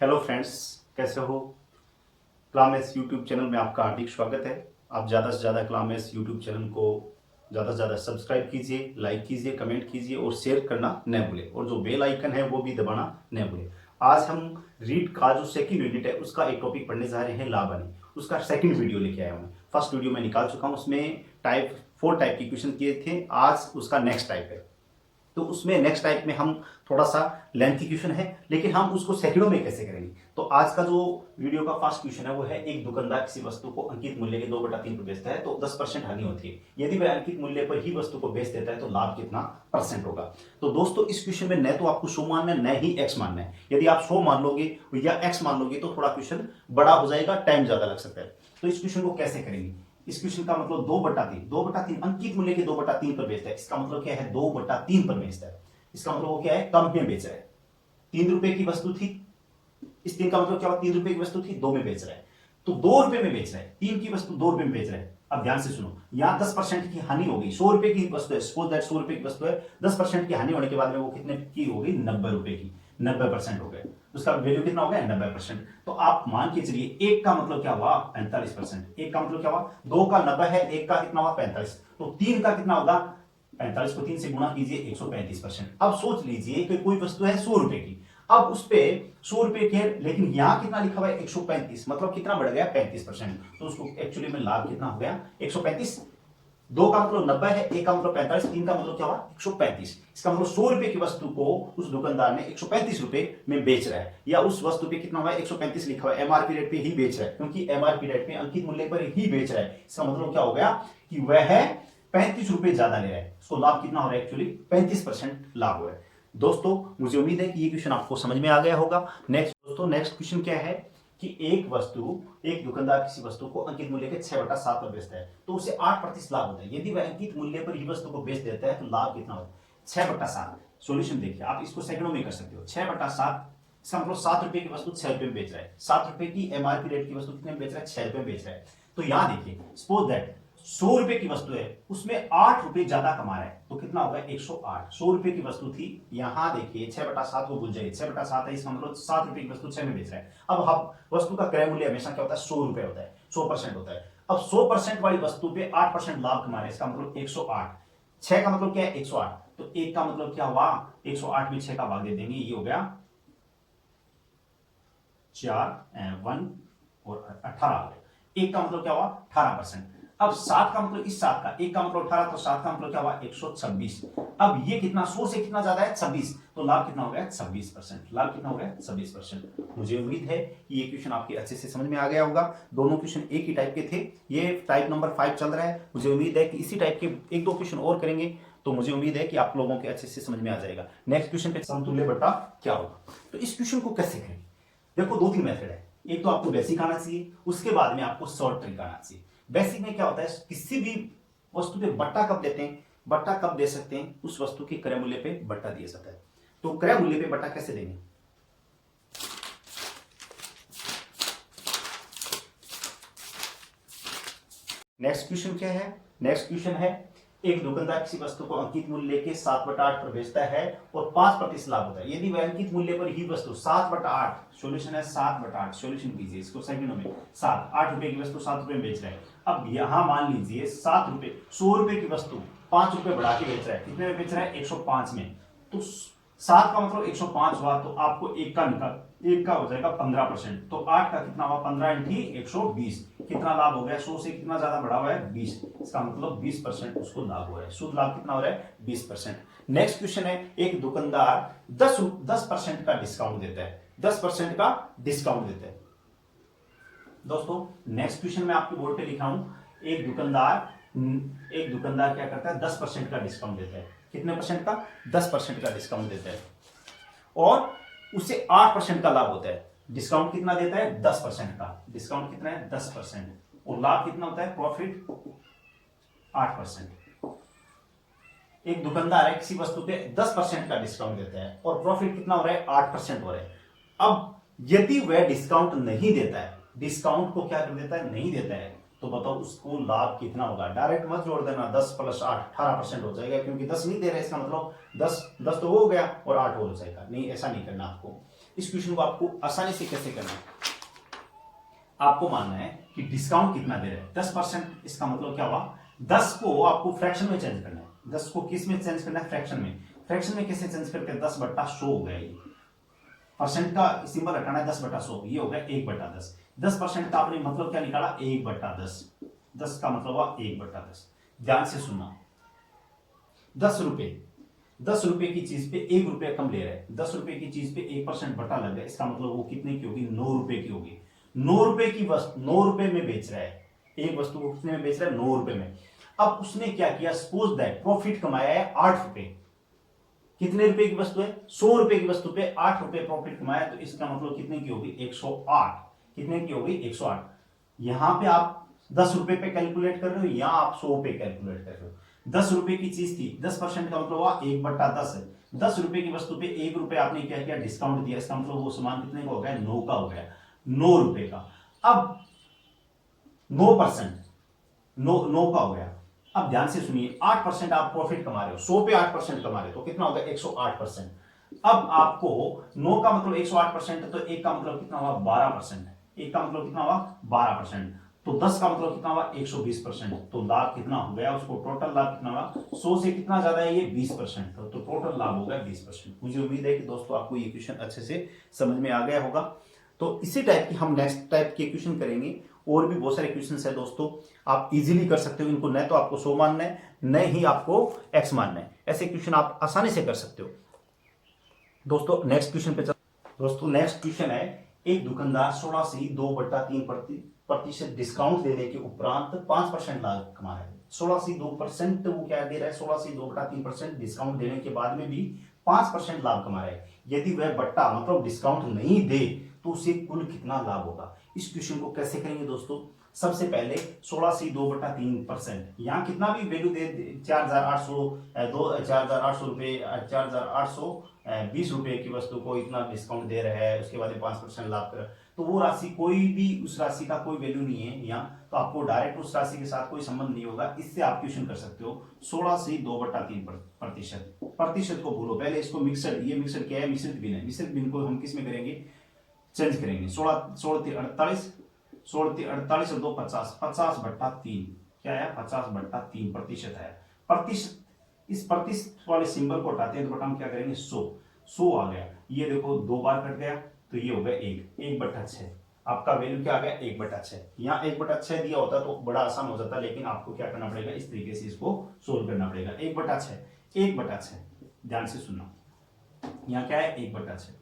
Hello friends, कैसे हो। क्लामेस YouTube channel में आपका हार्दिक स्वागत है। आप ज़्यादा से ज़्यादा क्लामेस यूट्यूब चैनल को ज़्यादा से ज़्यादा सब्सक्राइब कीजिए, लाइक कीजिए, कमेंट कीजिए और शेयर करना न भूलें, और जो बेल आइकन है वो भी दबाना न भूलें। आज हम रीड का जो सेकंड यूनिट है उसका एक टॉपिक पढ़ने जा रहे हैं, लाबनी। उसका सेकंड वीडियो लेके आया हूँ। फर्स्ट वीडियो मैं निकाल चुका हूँ, उसमें टाइप 4 टाइप के क्वेश्चन किए थे। आज उसका नेक्स्ट टाइप है, तो उसमें नेक्स्ट टाइप में हम थोड़ा सा लेंथी क्वेश्चन है, लेकिन हम उसको सेकंडों में कैसे करेंगे। तो आज का जो वीडियो का फर्स्ट क्वेश्चन है वो है, एक दुकानदार किसी वस्तु को अंकित मूल्य के 2/3 पर बेचता है तो 10% हानि होती है। यदि वह अंकित मूल्य पर ही वस्तु को बेच देता है तो लाभ कितना परसेंट होगा। तो दोस्तों, इस क्वेश्चन में न तो आपको 100 मानना है, न ही x मानना है। यदि आप 100 मान लोगे या x मान लोगे तो थोड़ा क्वेश्चन बड़ा हो जाएगा, टाइम ज्यादा लग सकता है। तो इस क्वेश्चन को कैसे करेंगे। इस क्वेश्चन का मतलब 2/3 अंकित मूल्य के 2/3 पर बेचता है। इसका मतलब क्या है, 2/3 पर बेचता है। इसका मतलब वो क्या है, कम में बेच रहा है। 3 रुपए की वस्तु थी, इस 3 का मतलब क्या हुआ, 3 रुपए की वस्तु थी, 2 में बेच रहा है। तो 2 रुपए में बेच रहा है, 3 की वस्तु 2 रुपए में बेच रहा है। अब ध्यान से सुनो, यहां 10% की हानि होगी। 100 रुपए की वस्तु है, सपोज दैट 100 रुपए की वस्तु है, 10% की हानि होने के बाद में वो कितने की होगी, 90 रुपए की। 90% हो गए, उसका वैल्यू कितना हो गया, 90%। तो आप मान के चलिए, एक का मतलब क्या हुआ, 45%। एक का मतलब क्या हुआ, 2 का 90 है, एक का कितना हुआ, 45। तो 3 का कितना होगा, 45 को 3 से गुणा कीजिए, 135%। अब सोच लीजिए कि कोई वस्तु है 100 रुपए की, अब उस पे 100 रुपए के, लेकिन यहां कितना लिखा हुआ है, 135, मतलब कितना बढ़ गया, 35%। तो उसको एक्चुअली में लाभ कितना हो गया, 135। 2 का मतलब 90 है, एक का मतलब 45, 3 का मतलब क्या हुआ, 135। इसका मतलब 100 रुपए की वस्तु को उस दुकानदार ने 135 रुपए में बेच रहा है, या उस वस्तु पे कितना हुआ है, 135 लिखा हुआ है, एमआरपी रेट पे ही बेच रहा है, क्योंकि एमआरपी रेट पे अंकित मूल्य पर ही बेच रहा है। इसका मतलब क्या हो गया कि वह 35 रुपए ज्यादा ले रहा है। उसको लाभ कितना हो रहा है, एक्चुअली 35% लाभ हो रहा है। दोस्तों, मुझे उम्मीद है कि ये क्वेश्चन आपको समझ में आ गया होगा। नेक्स्ट दोस्तों, नेक्स्ट क्वेश्चन क्या है कि एक दुकानदार किसी वस्तु को अंकित मूल्य के 6/7 पर बेचता है तो उसे 8% लाभ होता है। यदि वह अंकित मूल्य पर ही वस्तु को बेच देता है तो लाभ कितना होता है, 6/7। सॉल्यूशन देखिए, आप इसको सेकंडों में कर सकते हो। 6/7, इसका मतलब 7 रुपए की वस्तु 6 रुपए में बेच रहा है। 7 रुपए की एमआरपी रेट की वस्तु कितने में बेच रहा है, 6 रुपए में बेच रहा है। तो यहां देखिए, सपोज दैट 100 रुपए की वस्तु है, उसमें 8 रुपए ज्यादा कमा रहा है, तो कितना होगा, 108। 100 रुपए की वस्तु थी, यहां देखिए 6/7 को भूल जाइए, 6/7 है, इसका मतलब 7 रुपए की वस्तु 6 में बेच रहा है। अब हम वस्तु का क्रय मूल्य हमेशा क्या होता है, 100 रुपए होता है, 100% होता है। अब 100% वाली वस्तु पे 8% लाभ कमा रहे हैं, इसका मतलब 108। 6 का मतलब क्या है, 108। तो 1 का मतलब क्या हुआ, 108 में 6 का भाग दे देंगे, ये हो गया 4 1 और 18। 1 का मतलब क्या हुआ, 18%। अब 7 का मतलब, इस 7 का, 1 का मतलब 18, तो 7 का मतलब क्या हुआ, 126। अब ये कितना, 100 से कितना ज्यादा है, 26, तो लाभ कितना हो गया, 26%। लाभ कितना हो गया, 26%। मुझे उम्मीद है कि ये क्वेश्चन आपके अच्छे से समझ में आ गया होगा। दोनों क्वेश्चन एक ही टाइप के थे, ये टाइप नंबर 5 चल रहा है। मुझे उम्मीद है कि इसी टाइप के 1-2 क्वेश्चन और करेंगे, तो मुझे उम्मीद है कि आप लोगों के अच्छे से समझ में आ जाएगा। नेक्स्ट क्वेश्चन पे समतुल्य बट्टा क्या होगा। तो इस क्वेश्चन को कैसे करेंगे, देखो 2-3 मेथड है। एक तो आपको बेसिक आना चाहिए, उसके बाद में आपको शॉर्ट ट्रिक आना चाहिए। बेसिक में क्या होता है, किसी भी वस्तु पे बट्टा कब देते हैं, बट्टा कब दे सकते हैं, उस वस्तु के क्रय मूल्य पे बट्टा दिया जाता है। तो क्रय मूल्य पे बट्टा कैसे देंगे। नेक्स्ट क्वेश्चन क्या है, नेक्स्ट क्वेश्चन है, एक दुकानदार किसी वस्तु को अंकित मूल्य के 7/8 पर बेचता है और 5% लाभ होता है। यदि वह अंकित मूल्य पर ही वस्तु 7/8, सॉल्यूशन है 7/8, सॉल्यूशन कीजिए इसको सेकंडों में। 8 रुपए की वस्तु 7 रुपए में बेच रहा है। अब यहां मान लीजिए 7 रुपए, 100 रुपए की वस्तु 5 रुपए बढ़ा के बेच रहा है, कितने में बेच रहा है, 105 में। तो 7 का मतलब 105 हुआ, तो आपको एक का निकाल, एक का हो जाएगा 15%। तो 8 का कितना हुआ, 15 इंटी 120, कितना लाभ हो गया, 100 से कितना ज्यादा बढ़ा हुआ है, 20। इसका मतलब 20% उसको लाभ हो रहा है। शुद्ध लाभ कितना हो रहा है, 20%। नेक्स्ट क्वेश्चन है, एक दुकानदार 10% का डिस्काउंट देता है, 10% का डिस्काउंट देता है। दोस्तों, नेक्स्ट क्वेश्चन में आपके बोर्ड पे लिखा हूं, एक दुकानदार क्या करता है, 10% का डिस्काउंट देता है। कितने परसेंट का, 10% का डिस्काउंट देता है, और उसे 8% का लाभ होता है। डिस्काउंट कितना देता है, 10% का। डिस्काउंट कितना है, 10%, और लाभ कितना होता है, प्रॉफिट 8%। एक दुकानदार है, किसी वस्तु पे 10% का डिस्काउंट देता है और प्रॉफिट कितना हो रहा है, 8% हो रहा है। अब यदि वह डिस्काउंट नहीं देता है, डिस्काउंट को क्या कर देता है, नहीं देता है, तो बताओ उसको लाभ कितना होगा। डायरेक्ट मत जोड़ देना, 10 + 8 18% हो जाएगा, क्योंकि 10 नहीं दे रहे, इसका मतलब 10 10 तो हो गया और 8 हो जाएगा। नहीं, ऐसा नहीं करना आपको। इस क्वेश्चन को आपको आसानी से कैसे करना है, आपको मानना है कि डिस्काउंट कितना दे रहा है 10%। इसका मतलब क्या हुआ, 10 को आपको फ्रैक्शन में चेंज करना है। 10 को किस में चेंज करना है, फ्रैक्शन में। फ्रैक्शन में कैसे चेंज करते हैं, 10/100 हो गया। ये परसेंट का सिंबल हटाना है, 10/100, ये हो गया 1/10। 10% का आपने मतलब क्या निकाला, 1/10। 10 का मतलब हुआ 1/10। ध्यान से सुनना, 10 रुपए की चीज पे 1 रुपया कम ले रहा है। 10 रुपए की चीज पे 1% बटा लग गया, इसका मतलब वो कितने की होगी, 9 रुपए की होगी। 9 रुपए की वस्तु 9 रुपए में बेच रहा है, एक वस्तु को कितने में बेच रहा है, 9 रुपए में। अब उसने क्या किया, सपोज दैट प्रॉफिट कमाया है 8 रुपए। कितने रुपए की वस्तु है, 100 रुपए की वस्तु पे 8 रुपए प्रॉफिट कमाया, तो इसका मतलब कितने की होगी, 108। कितने की होगी, 108। यहां पे आप 10 रुपए पे कैलकुलेट कर रहे हो, या आप 100 पे कैलकुलेट कर रहे हो। 10 रुपए की चीज थी, 10% का मतलब हुआ 1/10 है। 10 रुपए की वस्तु पे 1 रुपए आपने क्या किया, डिस्काउंट दिया, इसका मतलब वो सामान कितने का हो गया, 9 का हो गया, 9 रुपए का। अब 9%, 9 का हो गया। अब ध्यान से सुनिए, 8% आप प्रॉफिट कमा रहे हो, 100 पे 8% कमा रहे हो, तो कितना होगा, 108%। अब आपको 9 का मतलब 108%, तो 1 का मतलब कितना हुआ, 12%। 1 का मतलब कितना हुआ, 12%। तो 10 का मतलब कितना हुआ, 120%। तो लाभ कितना हो गया, उसको टोटल लाभ कितना हुआ, 100 से कितना ज्यादा है ये, 20%। तो टोटल लाभ हो गया 20%। मुझे उम्मीद है कि दोस्तों आपको ये क्वेश्चन अच्छे से समझ में आ गया होगा। तो इसी टाइप की हम नेक्स्ट टाइप के क्वेश्चन करेंगे। और भी बहुत सारे क्वेश्चन है दोस्तों, आप इजीली कर सकते हो इनको, न तो आपको 100 मानना है, न ही आपको x मानना है। ऐसे क्वेश्चन आप आसानी से कर सकते हो। दोस्तों नेक्स्ट क्वेश्चन पे दोस्तों नेक्स्ट क्वेश्चन है, एक दुकानदार 16 से 2/3% डिस्काउंट देने के उपरांत 5% लाभ कमा रहा है। 16 से 2% वो क्या दे रहा है, 16 से 2/3% डिस्काउंट देने के बाद में भी 5% लाभ कमा रहा है। यदि वह बट्टा मतलब डिस्काउंट नहीं दे तो उसे कुल कितना लाभ होगा। इस क्वेश्चन को कैसे करेंगे दोस्तों, सबसे पहले 16 से 2/3%, यहाँ कितना भी वैल्यू दे, 4,800 4,800 रुपए 4,820 रुपए की वस्तु को इतना डिस्काउंट दे रहा है, उसके बाद 5% लाभ कर, तो वो राशि कोई भी, उस राशि का कोई वैल्यू नहीं है यहाँ, तो आपको डायरेक्ट उस राशि के साथ कोई संबंध नहीं होगा। इससे आप क्वेश्चन कर सकते हो 16 से 2/3%। प्रतिशत को भूलो, पहले इसको मिक्सड, ये मिक्सड क्या है, मिश्रित भिन्न है। मिश्रित भिन्न को हम किस में करेंगे, चेंज करेंगे। 16 16 48 16 48 और 2 50, 50/3 क्या है, 50/3% है। प्रतिशत, इस प्रतिशत वाले सिंबल को हटाते हैं तो बटा हम क्या करेंगे, 100 आ गया। ये देखो 2 बार कट गया, तो ये हो गया 1/6। आपका वैल्यू क्या आ गया, 1/6। यहाँ 1/6 दिया होता तो बड़ा आसान हो जाता, लेकिन आपको क्या करना पड़ेगा, इस तरीके से इसको सोल्व करना पड़ेगा। 1/6 ध्यान से सुनना, यहाँ क्या है, 1/6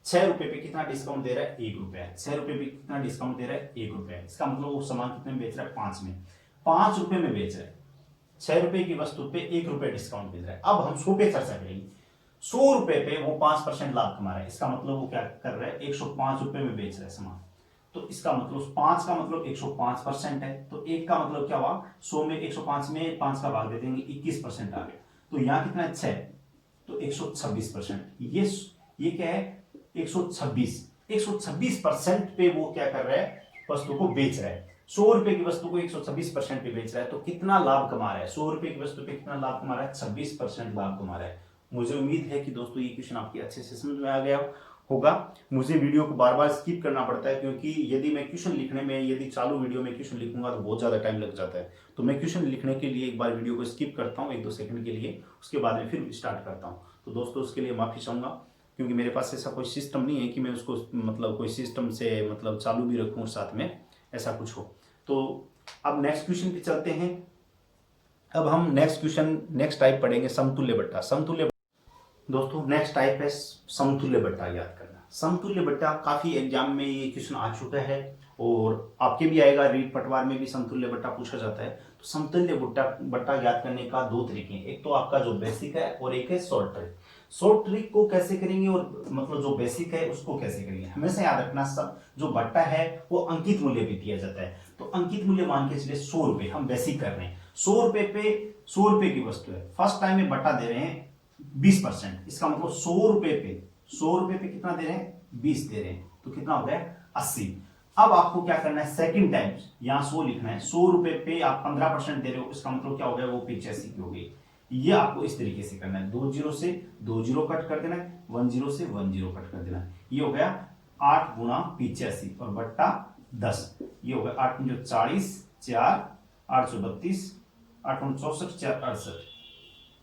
6 रुपए पे कितना डिस्काउंट दे रहा है, 1 रुपया। 6 रुपए पे कितना डिस्काउंट दे रहा है, 1 रुपया। इसका मतलब वो सामान कितने में बेच रहा है, 5 में, 5 रुपए में बेच रहा है। 6 रुपए की वस्तु पे 1 रुपया डिस्काउंट मिल रहा है। अब हम 100 पे चर्चा करेंगे। 100 रुपए पे वो 5% लाभ कमा रहा है, इसका मतलब वो क्या कर रहा है, 105 रुपए में बेच रहा है सामान। तो इसका मतलब 5 का मतलब 105% है, तो 1 का मतलब क्या हुआ, 100 में 105 में 5 का भाग दे देंगे, 21% आ गया। तो यहाँ कितना है, 6, तो 126%। ये क्या है, 126% पे वो क्या कर रहा है, वस्तु को बेच रहा है। 100 रुपए की वस्तु को 126% पे बेच रहा है, तो कितना लाभ कमा रहा है, 100 रुपए की वस्तु पे कितना लाभ कमा रहा है, 26% लाभ कमा रहा है। मुझे उम्मीद है कि दोस्तों ये क्वेश्चन आपके अच्छे से समझ में आ गया होगा। मुझे वीडियो को बार बार स्किप करना पड़ता है, क्योंकि यदि मैं क्वेश्चन लिखने में, यदि चालू वीडियो में क्वेश्चन लिखूंगा तो बहुत ज्यादा टाइम लग जाता है। तो मैं क्वेश्चन लिखने के लिए एक बार वीडियो को स्किप करता हूँ 1-2 सेकंड के लिए, उसके बाद में फिर स्टार्ट करता हूँ। तो दोस्तों उसके लिए माफी चाहूंगा, क्योंकि मेरे पास ऐसा कोई सिस्टम नहीं है कि मैं उसको मतलब कोई सिस्टम से मतलब चालू भी रखूं और साथ में ऐसा कुछ हो। तो अब नेक्स्ट क्वेश्चन पे चलते हैं। अब हम नेक्स्ट टाइप पढ़ेंगे, समतुल्य बट्टा। समतुल्य दोस्तों नेक्स्ट टाइप है समतुल्य बट्टा याद करना। समतुल्य बट्टा काफी एग्जाम में ये क्वेश्चन आ चुका है, और आपके भी आएगा, रीट पटवार में भी समतुल्य बट्टा पूछा जाता है। तो समतुल्य बट्टा याद करने का 2 तरीके हैं, एक तो आपका जो बेसिक है और एक है शॉर्ट ट्रिक। शॉर्ट ट्रिक को कैसे करेंगे और मतलब जो बेसिक है उसको कैसे करेंगे, हमेशा याद रखना, सब जो बट्टा है वो अंकित मूल्य भी दिया जाता है। तो अंकित मूल्य मान के चलिए 100 रुपए, हम बेसिक कर रहे हैं। 100 रुपए पे 100 रुपए की वस्तु है, फर्स्ट टाइम में बट्टा दे रहे हैं 20%, इसका मतलब 100 रुपए पे कितना दे रहे हैं, 20 दे रहे हैं, तो कितना हो गया 80। अब आपको क्या करना है, सेकंड टाइम यहाँ 100 लिखना है। 100 रुपए पे आप 15% दे रहे हो, इसका मतलब क्या हो गया, वो 85 की हो गई। ये आपको इस तरीके से करना है, 2 जीरो से 2 जीरो कट कर देना है, 1 जीरो से 1 जीरो कट कर देना है। ये हो गया 8 गुना 85 और बट्टा 10। ये हो गया 8 पंजो 40, 4 8 सौ 32, 8 64, 4 68।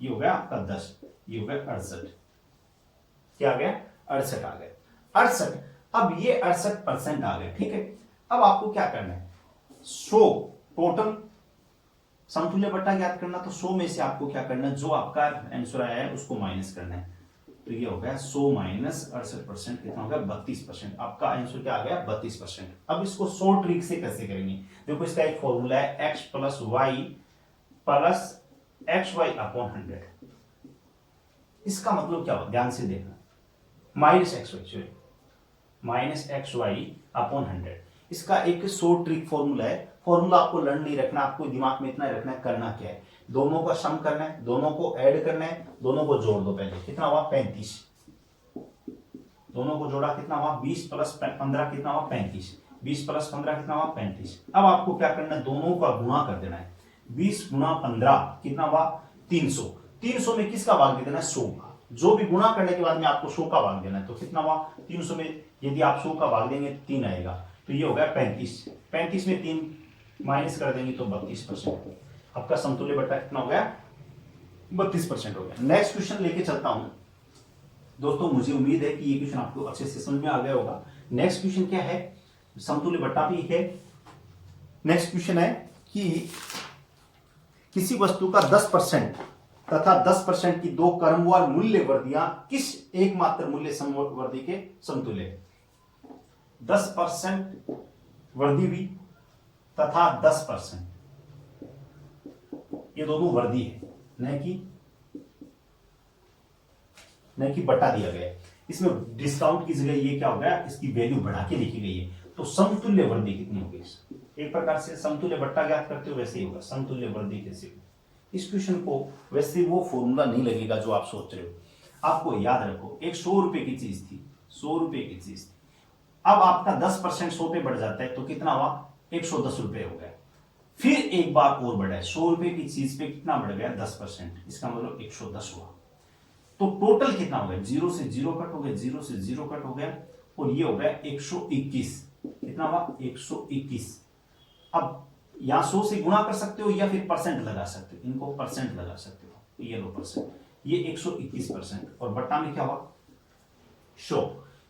ये हो गया आपका 10, ये हो गया 68। क्या आ गया? 68 आ गया। 68, अब ये 68% आ गया। ठीक है, अब आपको क्या करना है, 100 टोटल समतुल्य बट्टा ज्ञात करना। तो 100 में से आपको क्या करना है, जो आपका आंसर आया है उसको माइनस करना है। तो ये हो गया 100 माइनस 68%, कितना हो गया? 32%। आपका आंसर क्या आ गया? 32%। अब इसको 100 ट्रिक से कैसे करेंगे? देखो इसका एक फॉर्मूला है, x प्लस वाई अपॉन 100। इसका मतलब क्या होगा, ध्यान से देखना, माइनस एक्स वाई अपॉन 100। इसका एक 100 ट्रिक फॉर्मूला है। फॉर्मूला आपको लर्न नहीं रखना, आपको दिमाग में इतना रखना है, करना क्या है, दोनों का सम करना है, दोनों को ऐड करना है, दोनों को जोड़ दो। पहले कितना हुआ? 35। दोनों को जोड़ा कितना हुआ? 20 प्लस 15 कितना हुआ? 35। 20 प्लस 15 कितना हुआ? 35। अब आपको क्या करना है, दोनों का गुणा कर देना है। 20 गुना 15 कितना हुआ? 300। 300 में किसका भाग दे देना है? 100 का। जो भी गुणा करने के बाद में आपको 100 का भाग देना है। तो कितना हुआ? 300 में यदि आप 100 का भाग देंगे 3 आएगा, तो ये हो गया 35। 35 में 3 माइनस कर देंगे तो 32%। आपका समतुल्य बट्टा कितना हो गया? 32% हो गया। नेक्स्ट क्वेश्चन लेके चलता हूं दोस्तों, मुझे उम्मीद है कि ये क्वेश्चन आपको अच्छे से समझ में आ गया होगा। नेक्स्ट क्वेश्चन क्या है, समतुल्य बट्टा भी है। नेक्स्ट क्वेश्चन है कि किसी वस्तु का 10% तथा 10% की दो क्रमवार मूल्य वर्धियां किस एकमात्र मूल्य समवर्धी के समतुल्य है? 10% वर्धी भी तथा 10%, ये दोनों वर्धी है, न कि बटा दिया गया। इसमें डिस्काउंट की जगह ये क्या हो गया, इसकी वैल्यू बढ़ा के लिखी गई है। तो समतुल्य वर्धी कितनी होगी? एक प्रकार से समतुल्य बट्टा ज्ञात करते हो वैसे ही होगा, समतुल्य वर्धी कैसे होगी। इस क्वेश्चन को वैसे वो फॉर्मूला नहीं लगेगा जो आप सोच रहे हो। आपको याद रखो, एक 100 रुपए की चीज थी, 100 रुपए की चीज थी। अब आपका 10% 100 पे बढ़ जाता है तो कितना हुआ? 110 रुपए हो गया। फिर एक बार और बढ़ा है, 100 रुपए की चीज पे कितना बढ़ गया? 10%, इसका मतलब 110 हुआ। तो टोटल कितना हो गया? 0 से 0 कट हो गया, 0 से 0 कट हो गया, और ये हो गया 121। कितना हुआ? 121। अब यहां 100 से गुणा कर सकते हो या फिर परसेंट लगा सकते हो, इनको परसेंट लगा सकते हो। ये लो परसेंट, ये 121%। और बट्टा में क्या हुआ? 100।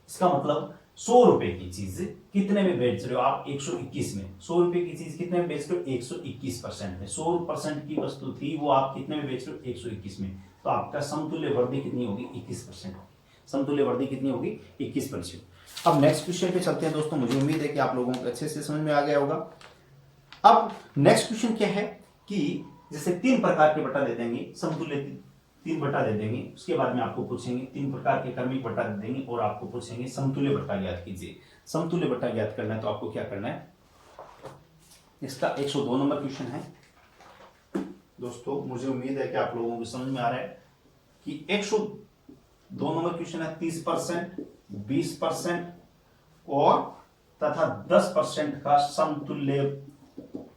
इसका मतलब 100 रुपए की चीज कितने में बेच रहे हो आप? 121 में। 100 रुपए की चीज कितने में बेच रहे हो? 121% में। 100% की वस्तु थी, वो आप कितने में बेच रहे हो? 121 में। तो आपका समतुल्य वर्धी कितनी होगी? 21% होगी। समतुल्य वर्धी कितनी होगी? 21%। अब नेक्स्ट क्वेश्चन पे चलते हैं दोस्तों। मुझे उम्मीद है कि आप लोगों को अच्छे से समझ में आ गया होगा। अब नेक्स्ट क्वेश्चन क्या है कि जैसे 3 प्रकार के बट्टा दे देंगे, समतुल्य 3 बट्टा दे देंगे, उसके बाद में आपको पूछेंगे 3 प्रकार के क्रमिक बट्टा दे देंगे और आपको पूछेंगे समतुल्य बट्टा ज्ञात कीजिए। समतुल्य बट्टा ज्ञात करना है तो आपको क्या करना है, इसका 102 नंबर क्वेश्चन है दोस्तों। मुझे उम्मीद है कि आप लोगों को समझ में आ रहा है कि 102 नंबर क्वेश्चन है। 30%, 20% और तथा 10% का समतुल्य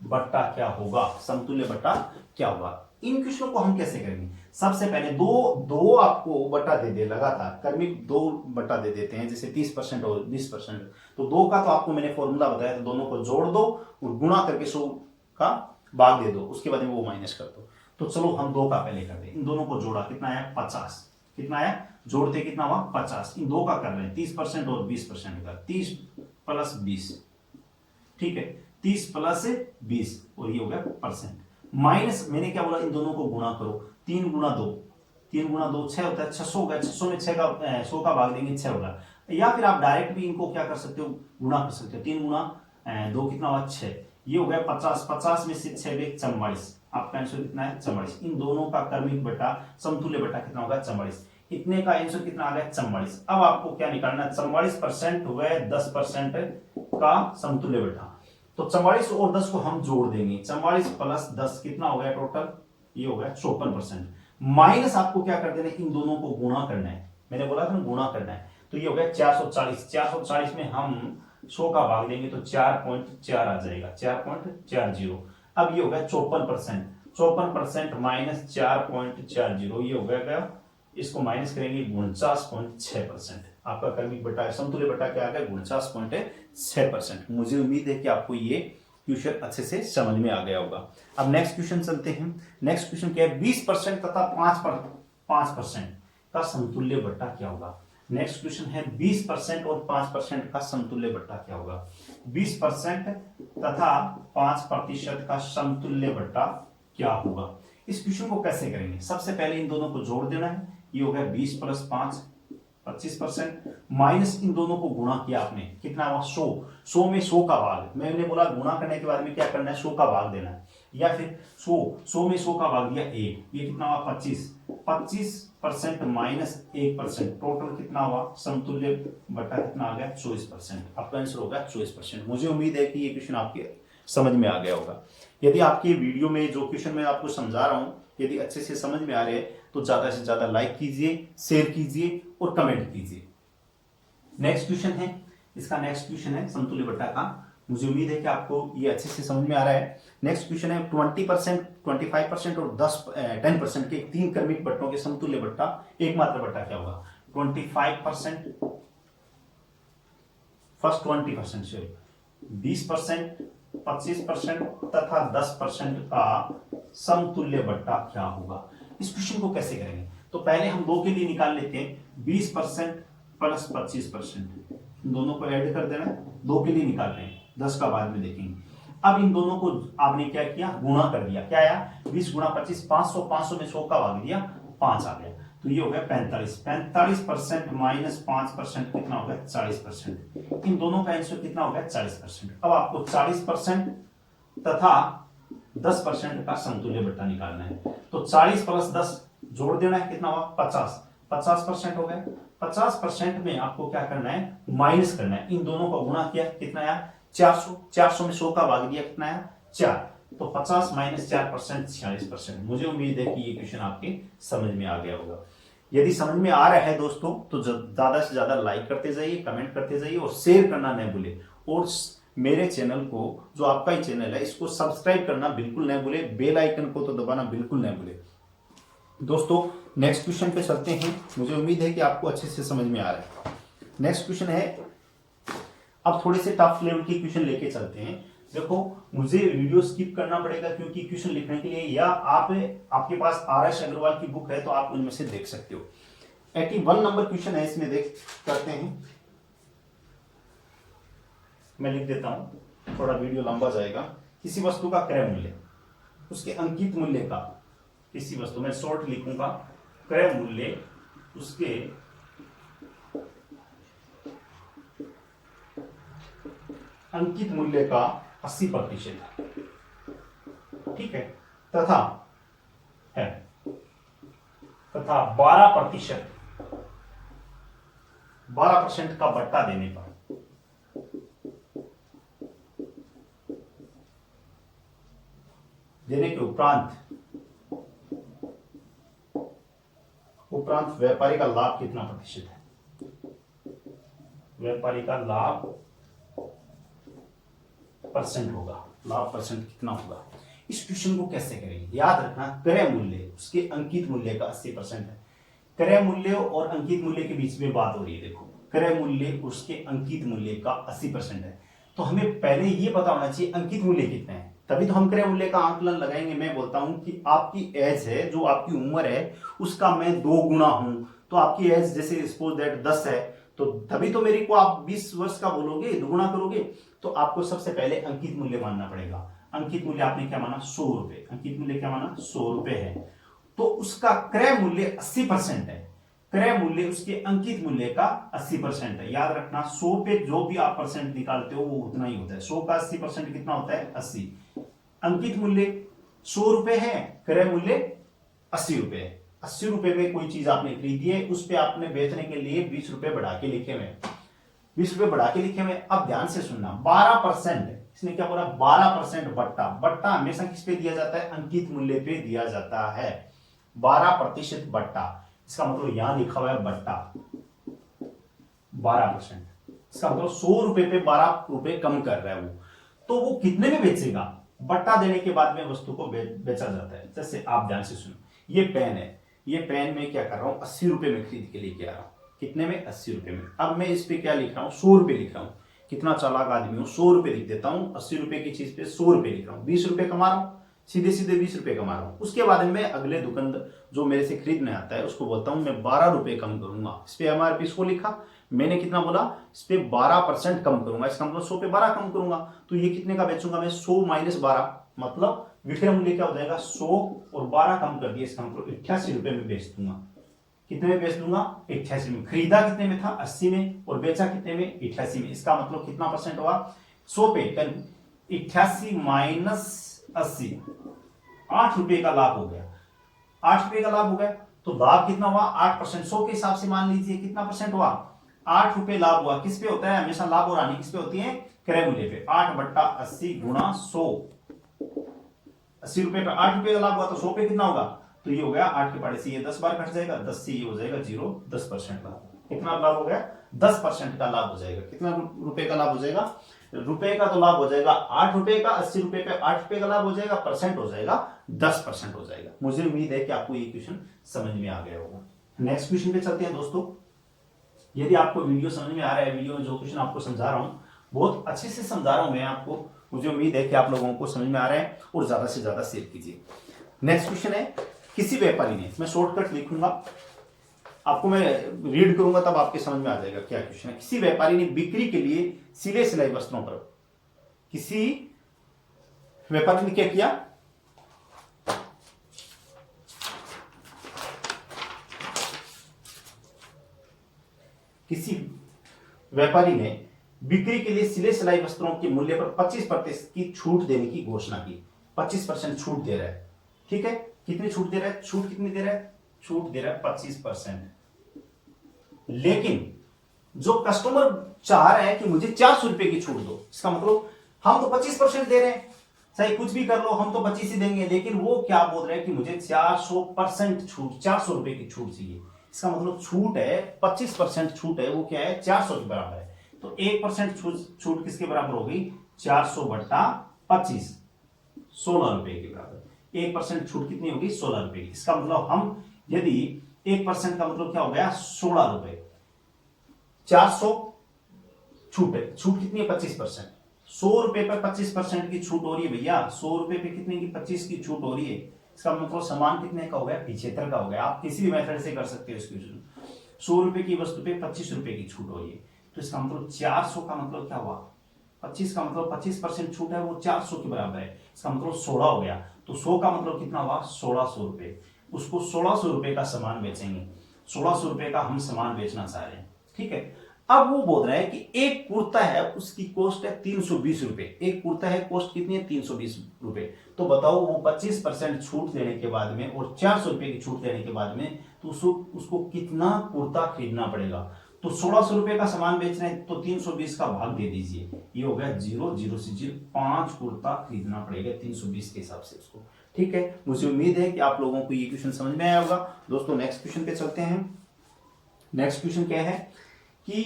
बट्टा क्या होगा? समतुल्य बट्टा क्या होगा? इन क्वेश्चनों को हम कैसे करेंगे? सबसे पहले दो आपको बट्टा दे दे लगातार, क्रमिक 2 बट्टा दे देते हैं, जैसे 30% और 20%। तो 2 का तो आपको मैंने फॉर्मूला बताया, तो दोनों को जोड़ दो और गुणा करके 100 का भाग दे दो, उसके बाद में वो माइनस कर दो। तो चलो हम 2 का पहले करते हैं। इन दोनों को जोड़ा, कितना आया? 50। कितना आया? जोड़ते कितना हुआ? 50। इन 2 का कर रहे हैं, 30% और 20% का। 30 प्लस 20, ठीक है, 30 प्लस 20, और ये हो गया परसेंट। माइनस, मैंने क्या बोला? इन दोनों को गुणा करो। 3 गुना 2, 3 गुना 2 6 होता है, 600 हो गया। 600 में 100 का भाग देंगे, 6 होगा। या फिर आप डायरेक्ट भी इनको क्या कर सकते हो? गुणा कर सकते हो। 3 गुना 2 कितना हुआ? 6। ये हो गया 50। 50 में से 6 गए 44। आपका आंसर कितना है? 44। इन दोनों का क्रमिक बट्टा, समतुल्य बट्टा कितना होगा? 44। इतने का आंसर कितना आ गया? 44। अब आपको क्या निकालना है? 44% व 10% का समतुल्य बट्टा। तो 44 और 10 को हम जोड़ देंगे। 44 प्लस 10 कितना हो गया टोटल? ये हो गया 54%। माइनस आपको क्या कर देना है? इन दोनों को गुणा करना है। मैंने बोला था ना, गुणा करना है। तो ये हो गया 440। 440 में हम 100 का भाग देंगे तो 4.4 आ जाएगा, 4.40। अब ये हो गया 54%। 54% माइनस 4.40 ये हो गया। इसको माइनस करेंगे 49.6%। आपका क्रमिक बट्टा समतुल्य बट्टा क्या आ गया 49.6%। मुझे उम्मीद है कि आपको ये क्वेश्चन अच्छे से समझ में आ गया होगा। अब नेक्स्ट क्वेश्चन चलते हैं। नेक्स्ट क्वेश्चन क्या है 20% तथा 5% का समतुल्य बट्टा क्या होगा। नेक्स्ट क्वेश्चन है 20% और 5% का समतुल्य बट्टा क्या होगा। 20% तथा 5% का समतुल्य बट्टा क्या होगा। इस क्वेश्चन को कैसे करेंगे, सबसे पहले इन दोनों को जोड़ देना है। ये हो गया 20 + 5 25%, माइनस इन दोनों को गुणा किया आपने, कितना हुआ 100। 100 में 100 का भाग, मैंने बोला गुणा करने के बाद में क्या करना है 100 का भाग देना है, या फिर 100 में 100 का भाग दिया 1, ये कितना हुआ 25% माइनस 1%, टोटल कितना हुआ समतुल्य बट्टा कितना आ गया 24%। आपका आंसर होगा 24%। मुझे उम्मीद है कि ये क्वेश्चन आपके समझ में आ गया होगा। यदि आपकी वीडियो में जो क्वेश्चन मैं आपको समझा रहा हूं यदि अच्छे से समझ में आ रहे हैं तो ज्यादा से ज्यादा लाइक कीजिए, शेयर कीजिए और कमेंट कीजिए। नेक्स्ट क्वेश्चन है, इसका नेक्स्ट क्वेश्चन है समतुल्य बट्टा का। मुझे उम्मीद है कि आपको ये अच्छे से समझ में आ रहा है। नेक्स्ट क्वेश्चन है 20%, 25% और 10% के 3 क्रमिक बट्टों के समतुल्य बट्टा एकमात्र बट्टा क्या होगा। 25% फर्स्ट 20% से 20%, 25% तथा 10% का समतुल्य बट्टा क्या होगा। इस क्वेश्चन को कैसे करेंगे, तो पहले हम दो के लिए निकाल लेते हैं 20% प्लस 25%, दोनों को ऐड कर देना है, दो के लिए निकाल रहे हैं, 10 का बाद में देखेंगे। अब इन दोनों को आपने क्या किया गुणा कर दिया, क्या आया 20 गुणा 25 500, 500 में 100 का भाग दिया 5 आ गया, तो ये हो गया 45% माइनस 5% कितना हो गया 40%। इन दोनों का आंसर कितना हो गया 40%। अब आपको 40% तथा 10% का समतुल्य बट्टा निकालना है, तो 40 + 10 जोड़ देना है, कितना हुआ 50% हो गया। 50% में आपको क्या करना है माइनस करना है, इन दोनों को गुणा किया कितना आया 400 में 100 का भाग दिया कितना आया 4, तो 50 माइनस 4% 46%। मुझे उम्मीद है कि ये क्वेश्चन आपके समझ में आ गया होगा। यदि समझ में आ रहा है दोस्तों तो ज्यादा से ज्यादा लाइक करते जाइए, कमेंट करते जाइए और शेयर करना न भूले, और मेरे चैनल को जो आपका ही चैनल है इसको सब्सक्राइब करना बिल्कुल न भूले, बेल आइकन को तो दबाना बिल्कुल न भूले। दोस्तों नेक्स्ट क्वेश्चन पे चलते हैं। मुझे उम्मीद है कि आपको अच्छे से समझ में आ रहा है। नेक्स्ट क्वेश्चन है, अब थोड़े से टफ लेवल के क्वेश्चन लेके चलते हैं। देखो मुझे वीडियो स्किप करना पड़ेगा क्योंकि क्वेश्चन लिखने के लिए, या आपके पास RS अग्रवाल की बुक है तो आप उनमें से देख सकते हो। 81 नंबर क्वेश्चन है, इसमें देख करते हैं, मैं लिख देता हूं, थोड़ा वीडियो लंबा जाएगा। किसी वस्तु का क्रय मूल्य उसके अंकित मूल्य का, किसी वस्तु में शॉर्ट लिखूंगा, क्रय मूल्य उसके अंकित मूल्य का 80%, ठीक है, तथा 12% का बट्टा देने पर देने के उपरांत व्यापारी का लाभ कितना प्रतिशत है। व्यापारी का लाभ परसेंट होगा, लाभ परसेंट कितना होगा। इस क्वेश्चन को कैसे करेंगे, याद रखना क्रय मूल्य उसके अंकित मूल्य का 80% है। क्रय मूल्य और अंकित मूल्य के बीच में बात हो रही है। देखो क्रय मूल्य उसके अंकित मूल्य का 80% है, तो हमें पहले ये पता होना चाहिए अंकित मूल्य कितने हैं, तभी तो हम क्रय मूल्य का आंकलन लगाएंगे। मैं बोलता हूं कि आपकी एज है, जो आपकी उम्र है उसका मैं 2 गुना हूं, तो आपकी एज जैसे सपोज दैट 10 है, तो तभी तो मेरे को आप 20 वर्ष का बोलोगे, दुगुना करोगे, तो आपको सबसे पहले अंकित मूल्य मानना पड़ेगा। अंकित मूल्य आपने क्या माना 100 रुपए, अंकित मूल्य क्या माना 100 रुपए है, तो उसका क्रय मूल्य 80% है। क्रय मूल्य उसके अंकित मूल्य का 80% है। याद रखना 100 पे जो भी आप परसेंट निकालते हो वो उतना ही होता है। 100 का 80% कितना होता है 80। अंकित मूल्य 100 रुपए है, क्रय मूल्य 80 रुपए है। 80 रुपए में कोई चीज आपने खरीदी है, उस पे आपने बेचने के लिए 20 रुपए बढ़ा के लिखे हुए, 20 रुपए बढ़ा के लिखे हुए। अब ध्यान से सुनना, 12%, इसने क्या बोला 12% बट्टा। बट्टा हमेशा किस पे दिया जाता है, अंकित मूल्य पे दिया जाता है। 12% बट्टा, इसका मतलब यहां लिखा हुआ है बट्टा 12%, इसका मतलब 100 रुपए पे 12 रुपए कम कर रहा है वो, तो वो कितने में बेचेगा बट्टा देने के बाद में वस्तु को बेचा जाता है। जैसे आप ध्यान से सुनो, ये पेन है, ये पेन में क्या कर रहा हूं, 80 रुपए में खरीद के लेके आ रहा हूं। कितने में? 80 रुपए में। अब मैं इस पे क्या लिख रहा हूं, 100 रुपए लिख रहा हूं। कितना चालाक आदमी हूं, 100 रुपए लिख देता हूं। 80 रुपए की चीज पे 100 रुपए लिख रहा हूं, 20 रुपए कमा रहा हूं, सीधे सीधे 20 रुपए कमा रहा हूं। उसके बाद में अगले दुकानदार जो मेरे से खरीदने आता है उसको बोलता हूं मैं 12 रुपए कम करूंगा। इस पे एमआरपी इसको लिखा, मैंने कितना बोला, इस पे 12% कम करूंगा। इसका मतलब 100 पे 12 कम करूंगा, तो ये कितने का बेचूंगा मैं, 100 माइनस 12, मतलब विक्रय मूल्य क्या हो जाएगा, 100 और 12 कम कर दिया, इसका मतलब 88 रुपए में बेच दूंगा। कितने में बेच दूंगा, 88 में। खरीदा कितने में था, 80 में, और बेचा कितने में, 88 में। इसका मतलब कितना परसेंट हुआ, 100 पे 88 माइनस 80, 8 रुपए का लाभ हो गया। 8 रुपए का लाभ हो गया, तो लाभ कितना हुआ, 8%। 100 के हिसाब से मान लीजिए कितना परसेंट हुआ, 8 रुपए लाभ हुआ। किस पे होता है हमेशा लाभ और हानि, किस पे होती है, क्रय मूल्य पे। 8/80 गुणा 100, 80 रुपए का 8 रुपए का लाभ हुआ, तो 100 पे कितना होगा, तो ये हो गया 8 के पहाड़े से ये 10 बार कट जाएगा, 10 से ये हो जाएगा 0, 10% लाभ। कितना लाभ हो गया, 10% का लाभ हो जाएगा। कितना रुपए का लाभ हो जाएगा, रुपए का तो लाभ हो जाएगा 8 रुपए का, 80 रुपए पे 8 रुपए का लाभ हो जाएगा, परसेंट हो जाएगा 10% हो जाएगा। मुझे उम्मीद है कि आपको ये क्वेश्चन समझ में आ गया होगा। नेक्स्ट क्वेश्चन पे चलते हैं दोस्तों। यदि आपको वीडियो समझ में आ रहा है, वीडियो में जो क्वेश्चन आपको समझा रहा हूं बहुत अच्छे से समझा रहा हूं मैं आपको, मुझे उम्मीद है कि आप लोगों को समझ में आ रहा है, और ज्यादा से ज्यादा शेयर कीजिए। नेक्स्ट क्वेश्चन है, किसी व्यापारी ने, मैं शॉर्टकट लिखूंगा, आपको मैं रीड करूंगा तब आपके समझ में आ जाएगा क्या क्वेश्चन है। किसी व्यापारी ने बिक्री के लिए सिले सिलाई वस्त्रों पर, किसी व्यापारी ने क्या किया, किसी व्यापारी ने बिक्री के लिए सिले सिलाई वस्त्रों के मूल्य पर 25% की छूट देने की घोषणा की। 25% छूट दे रहा है, ठीक है। कितनी छूट दे रहा है, छूट कितनी दे रहा है, छूट दे रहा है 25%। लेकिन जो कस्टमर चाह रहा है कि मुझे 400 रुपए की छूट दो, इसका मतलब हम तो 25% दे रहे हैं, चाहे कुछ भी कर लो हम तो 25 ही देंगे, लेकिन वो क्या बोल रहे हैं कि मुझे 400% छूट, 400 रुपए की छूट चाहिए। इसका मतलब छूट है 25% छूट है, वो क्या है, 400 के बराबर है। तो 1% छूट किसके बराबर होगी, 400/25, 16 रुपए के बराबर। 1% छूट कितनी होगी, 16 रुपए की। इसका मतलब हम यदि 1% का मतलब क्या हो गया, 16 रुपए। 400 छूट है, छूट कितनी है, 25%। 100 रुपए पर 25% की छूट हो रही है भैया, 100 रुपए पे कितने की, 25 की छूट हो रही है। इसका मतलब सामान कितने का हो गया, 75 का हो गया। आप किसी भी मेथड से कर सकते हो इसकी। 100 रुपए की वस्तु पे 25 रुपए की छूट हो रही है, तो इसका मतलब 400 का मतलब क्या हुआ, 25 का मतलब 25% छूट है, वो 400 के बराबर है। इसका मतलब 16 हो गया, तो 100 का मतलब कितना हुआ, 1600 रुपए। उसको 1600 रुपए का सामान बेचेंगे, 1600 रुपए का हम सामान बेचना चाह रहे हैं, ठीक है। अब वो बोल रहा है कि एक कुर्ता है, उसकी कॉस्ट है 320 रुपए। एक कुर्ता है, कॉस्ट कितनी है, 320 रुपए। तो बताओ वो 25% छूट देने के बाद में और 400 रुपए की छूट देने के बाद में तो उसको कितना कुर्ता खरीदना पड़ेगा। तो 1600 रुपए का सामान बेच रहे हैं, तो 320 का भाग दे दीजिए, ये हो गया 0, 0 से 0, 5 कुर्ता खरीदना पड़ेगा 320 के हिसाब से उसको, ठीक है। मुझे उम्मीद है कि आप लोगों को ये क्वेश्चन समझ में आया होगा। दोस्तों नेक्स्ट क्वेश्चन पे चलते हैं। नेक्स्ट क्वेश्चन क्या है कि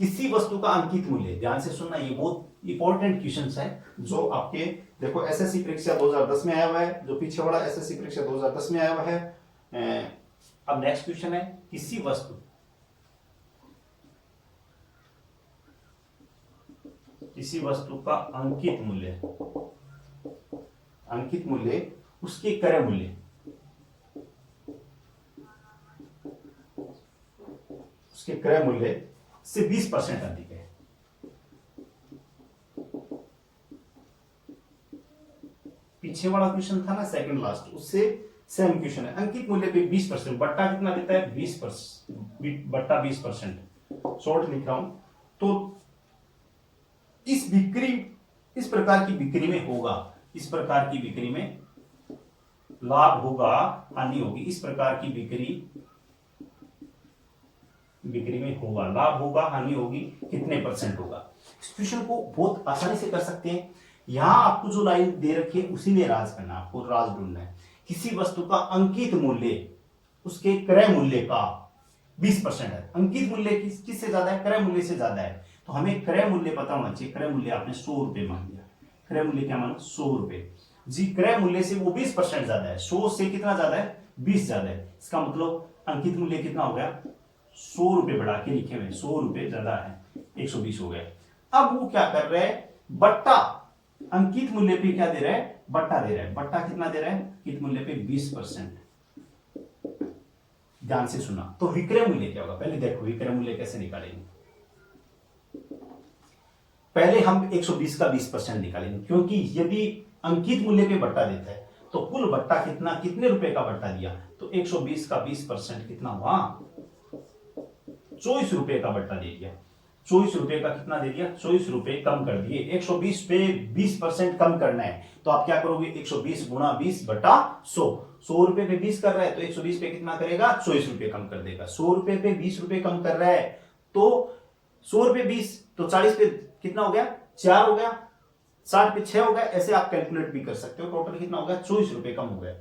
किसी वस्तु का अंकित मूल्य, ध्यान से सुनना, ये बहुत इंपॉर्टेंट क्वेश्चन है जो आपके देखो एसएससी परीक्षा 2010 में आया हुआ है, जो पीछे वाला एसएससी परीक्षा 2010 में आया हुआ है। अब नेक्स्ट क्वेश्चन है, किसी वस्तु का अंकित मूल्य उसके क्रय मूल्य, उसके क्रय मूल्य से 20% अधिक है। पीछे वाला क्वेश्चन था ना सेकंड लास्ट, उससे सेम क्वेश्चन है। अंकित मूल्य पे 20%, बट्टा कितना देता है, 20%, बट्टा 20%। शॉर्ट लिख रहा हूं, तो इस प्रकार की बिक्री में होगा, इस प्रकार की बिक्री में लाभ होगा, हानि होगी। इस प्रकार की बिक्री में होगा, लाभ होगा, हानि होगी, कितने परसेंट होगा। इस क्वेश्चन को बहुत आसानी से कर सकते हैं। यहां आपको जो लाइन दे रखी है उसी में राज करना, आपको राज ढूंढना है। किसी वस्तु का अंकित मूल्य उसके क्रय मूल्य का 20% है। अंकित मूल्य किससे ज्यादा है, क्रय मूल्य से ज्यादा है, तो हमें क्रय मूल्य पता होना चाहिए। क्रय मूल्य आपने 100 रुपए मान लिया, क्रय मूल्य क्या मानो 100 रुपए जी। क्रय मूल्य से वो 20% ज्यादा है, 100 से कितना ज्यादा है 20 ज्यादा है। इसका मतलब अंकित मूल्य कितना हो गया 100 रुपए बढ़ा के लिखे हुए 100 रुपए ज्यादा है 120 हो गया। अब वो क्या कर रहे हैं बट्टा अंकित मूल्य पे क्या दे रहा है बट्टा दे रहा है। बट्टा कितना दे रहा है अंकित मूल्य पे 20%। ध्यान से सुना। तो विक्रय मूल्य क्या होगा पहले देखो विक्रय मूल्य कैसे निकालेंगे। पहले हम 120 का 20% निकालेंगे क्योंकि यदि अंकित मूल्य पे बट्टा देता है तो कुल बट्टा कितना कितने रुपए का बट्टा दिया तो 120 का 20% कितना हुआ 24 रुपए का बट्टा दे दिया। 24 रुपए का कितना दे दिया 24 रुपए कम कर दिए। 120 पे 20% कम करना है तो आप क्या करोगे 120 गुणा 20 बटा 100। 100 रुपए पे 20 कर रहा है तो 120 पे कितना करेगा 24 रुपए कम कर देगा। 100 रुपए पे 20 रुपए कम कर रहा है तो 100 रुपए 20 तो 40 पे कितना हो गया 4 हो गया, 60 पे 6 हो गया। ऐसे आप कैलकुलेट भी कर सकते हो। टोटल कितना हो गया 24 रुपए कम हो गया।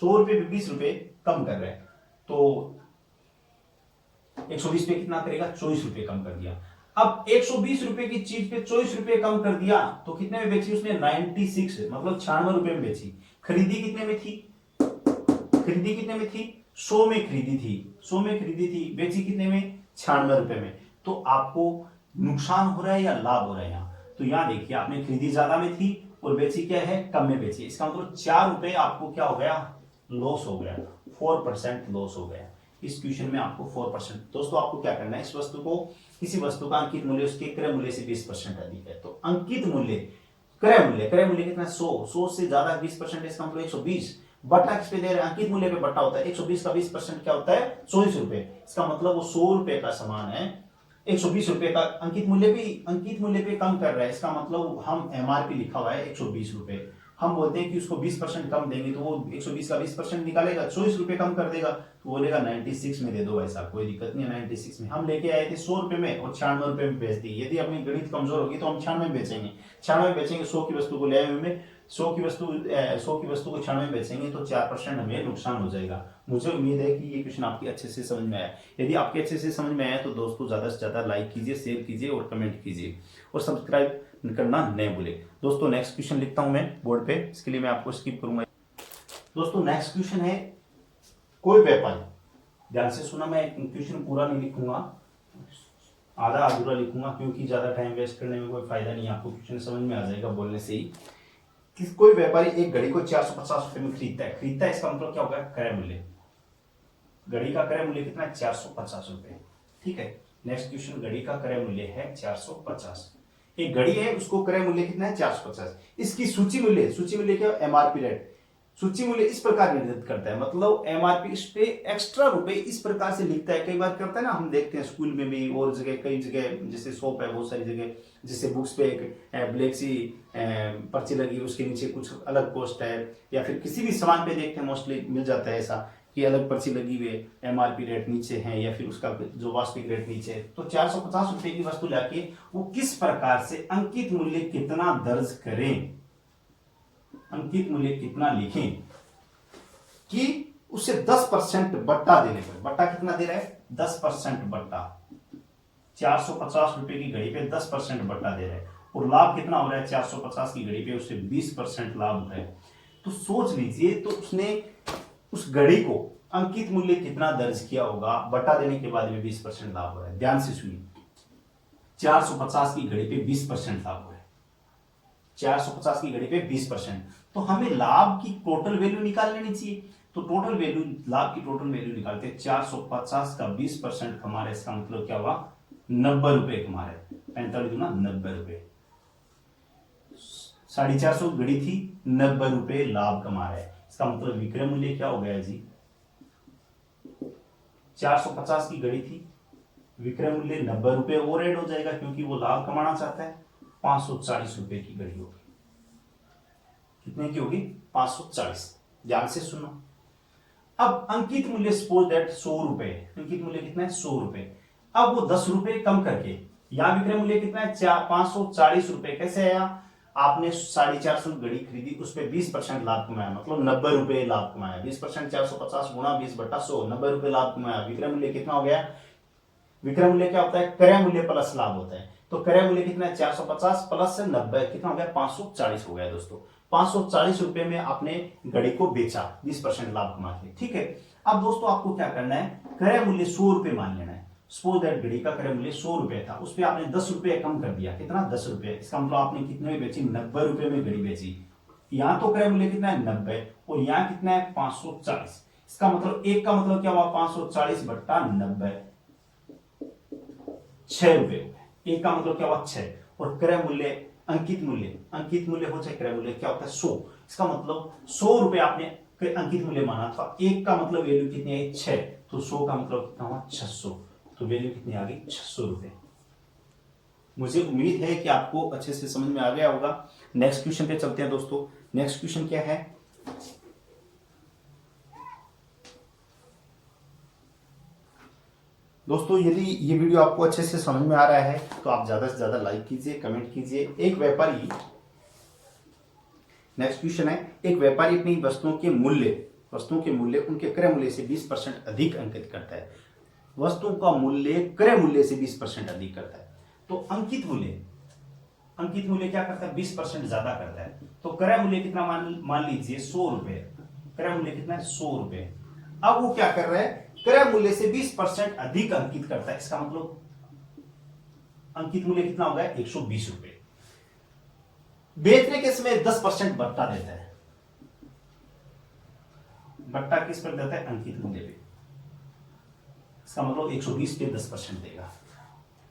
100 रुपए पे 20 रुपए कम कर रहे हैं तो 120 पे कितना करेगा 24 रुपए कम कर दिया। अब 120 रुपए की चीज पे 24 रुपए कम कर दिया तो कितने में बेची उसने 96 मतलब 96 रुपए में बेची। खरीदी कितने में थी खरीदी कितने में थी 100 में खरीदी थी 100 में खरीदी थी बेची कितने में 96 रुपए में। तो आपको नुकसान हो रहा है या लाभ हो रहा है यहाँ तो यहाँ देखिए आपने खरीदी ज्यादा में थी और बेची क्या है कम में बेची। इसका मतलब 4 रुपए आपको क्या हो गया लॉस हो गया 4% लॉस हो गया। इस क्वेश्चन में आपको 4%। दोस्तों आपको क्या करना है इस वस्तु को किसी वस्तु का अंकित मूल्य उसके क्रय मूल्य से 20% अधिक है तो अंकित मूल्य क्रय मूल्य कितना 100 से ज्यादा 20% इसका मतलब 120 बट्टा किस पे दे रहे हैं अंकित मूल्य पे बट्टा होता है 120 का 20% क्या होता है 24 रुपए। इसका मतलब वो 100 रुपए का सामान है 120 रुपए का अंकित मूल्य पे कम कर रहा है। इसका मतलब हम एमआरपी लिखा हुआ है 120 रुपए हम बोलते हैं कि उसको 20% कम देंगे तो वो 120 का 20% निकालेगा 24 रुपए कम कर देगा तो बोलेगा 96 में दे दो भाई साहब कोई दिक्कत नहीं है 96 में। हम लेके आए थे 100 रुपए में और 96 रुपए में बेच दी। यदि अपनी गणित कमजोर होगी तो हम 96 बेचेंगे 100 की वस्तु को ले आए हुए 100 की वस्तु को 96 बेचेंगे तो 4% हमें नुकसान हो जाएगा। मुझे उम्मीद है कि ये क्वेश्चन आपकी अच्छे से समझ में आया। यदि आपके अच्छे से समझ में आया तो दोस्तों ज्यादा से ज्यादा लाइक कीजिए शेयर कीजिए और कमेंट कीजिए और सब्सक्राइब करना न भूले। दोस्तों नेक्स्ट क्वेश्चन लिखता हूं मैं बोर्ड पे इसके लिए मैं आपको स्किप करूंगा। दोस्तों नेक्स्ट क्वेश्चन है कोई व्यापारी ध्यान से सुना मैं क्वेश्चन पूरा नहीं लिखूंगा आधा अधूरा लिखूंगा क्योंकि ज्यादा टाइम वेस्ट करने में कोई फायदा नहीं। आपको क्वेश्चन समझ में आ जाएगा बोलने से ही। कोई व्यापारी एक घड़ी को 450 रुपए में खरीदता है इसका मतलब क्या होगा क्रय मूल्य। घड़ी का क्रय मूल्य कितना है 450 रुपए। ठीक है नेक्स्ट क्वेश्चन घड़ी का क्रय मूल्य है 450। एक घड़ी है उसको क्रय मूल्य कितना है 450। इसकी सूची मूल्य क्या एमआरपी रेट सूची मूल्य इस प्रकार निर्धारित करता है मतलब एमआरपी इस पे एक्स्ट्रा रुपए इस प्रकार से लिखता है। कई बार करता है ना हम देखते हैं स्कूल में भी और जगह कई जगह जैसे शॉप है बहुत सारी जगह जैसे बुक्स पे एक ब्लैक सी पर्ची लगी उसके नीचे कुछ अलग कॉस्ट है या फिर किसी भी सामान पे देखते हैं मोस्टली मिल जाता है ऐसा कि अलग पर्ची लगी हुई है एमआरपी रेट नीचे है या फिर उसका जो वास्तविक रेट नीचे है। तो 450 रुपए की वस्तु लाके वो किस प्रकार से अंकित मूल्य कितना दर्ज करें अंकित मूल्य कितना लिखें कि उसे 10% बट्टा देने पर। बट्टा कितना दे रहा है 10% बट्टा 450 रुपए की घड़ी पे 10% बट्टा दे रहा है और लाभ कितना हो रहा है 450 की घड़ी पे उससे 20% लाभ हो रहा है। तो सोच लीजिए तो उसने उस घड़ी को अंकित मूल्य कितना दर्ज किया होगा बट्टा देने के बाद में 20% लाभ हो रहा है। ध्यान से सुनिए 450 की घड़ी पे 20% लाभ हो रहा है 450 की घड़ी पे 20%। तो हमें लाभ की टोटल वैल्यू निकाल लेनी चाहिए। तो टोटल वैल्यू लाभ की टोटल वैल्यू निकालते 450 का 20% कमा रहे इसका मतलब क्या हुआ 90 रुपए कमा रहे 45 गुना 90 रुपए 450 घड़ी थी 90 रुपए लाभ कमा रहे। इसका मतलब विक्रय मूल्य क्या हो गया जी 450 की घड़ी थी विक्रय मूल्य 90 रुपए और ऐड हो जाएगा क्योंकि वो लाभ कमाना चाहता है 540 रुपए की घड़ी होगी। कितने की होगी 540। ध्यान से सुनो। अब अंकित मूल्य सपोज दैट 100 रुपए अंकित मूल्य कितना है 100 रुपए। अब वो 10 रुपए कम करके यहां विक्रय मूल्य कितना है 540 रुपए। कैसे आया आपने 450 घड़ी खरीदी उस पर 20% लाभ कमाया मतलब 90 रुपए लाभ कमाया। 20% 450 गुणा 20 बटा 100 90 रुपए लाभ कमाया। विक्रय मूल्य कितना हो गया विक्रय मूल्य क्या होता है क्रय मूल्य प्लस लाभ होता है। तो क्रय मूल्य कितना है 450 प्लस 90 कितना हो गया 540 हो गया दोस्तों। 540 रुपए में आपने घड़ी को बेचा 20% लाभ कमा के, ठीक है। अब दोस्तों आपको क्या करना है, क्रय मूल्य 100 रुपए मान लेना है। सपोज दैट घड़ी का क्रय मूल्य 100 रुपए था, उस पर आपने 10 रुपए कम कर दिया, कितना 10 रुपए। इसका मतलब आपने कितने में बेची 90 रुपए में घड़ी बेची। यहाँ तो क्रय मूल्य कितना है 90 और यहाँ कितना है 540। इसका मतलब एक का मतलब क्या हुआ 540 बट्टा 90, 6 रुपए। एक का मतलब क्या हुआ 6। और क्रय मूल्य अंकित मूल्य हो चाहे क्रय मूल्य क्या होता है 100। इसका मतलब 100 रुपए आपने अंकित मूल्य माना था, एक का मतलब वैल्यू कितनी आई 6, तो 100 का मतलब कितना हुआ 600, तो वैल्यू कितनी आ गई 600 रुपए। मुझे उम्मीद है कि आपको अच्छे से समझ में आ गया होगा। नेक्स्ट क्वेश्चन पे चलते हैं दोस्तों। नेक्स्ट क्वेश्चन क्या है, दोस्तों यदि ये वीडियो आपको अच्छे से समझ में आ रहा है तो आप ज्यादा से ज्यादा लाइक कीजिए, कमेंट कीजिए। एक व्यापारी, नेक्स्ट क्वेश्चन है, एक व्यापारी अपनी वस्तुओं के मूल्य उनके क्रय मूल्य से 20% अधिक अंकित करता है। वस्तुओं का मूल्य क्रय मूल्य से 20% अधिक करता है, तो अंकित मूल्य क्या करता है 20% ज्यादा करता है। तो क्रय मूल्य कितना मान लीजिए 100 रुपए, क्रय मूल्य कितना है 100 रुपए। अब वो क्या कर रहा है, क्रय मूल्य से 20% अधिक अंकित करता है। इसका मतलब अंकित मूल्य कितना होगा 120 रुपए। बेचने के समय 10% बट्टा देता है। बट्टा किस पर देता है, अंकित मूल्य पे। इसका मतलब 120 पे 10% देगा,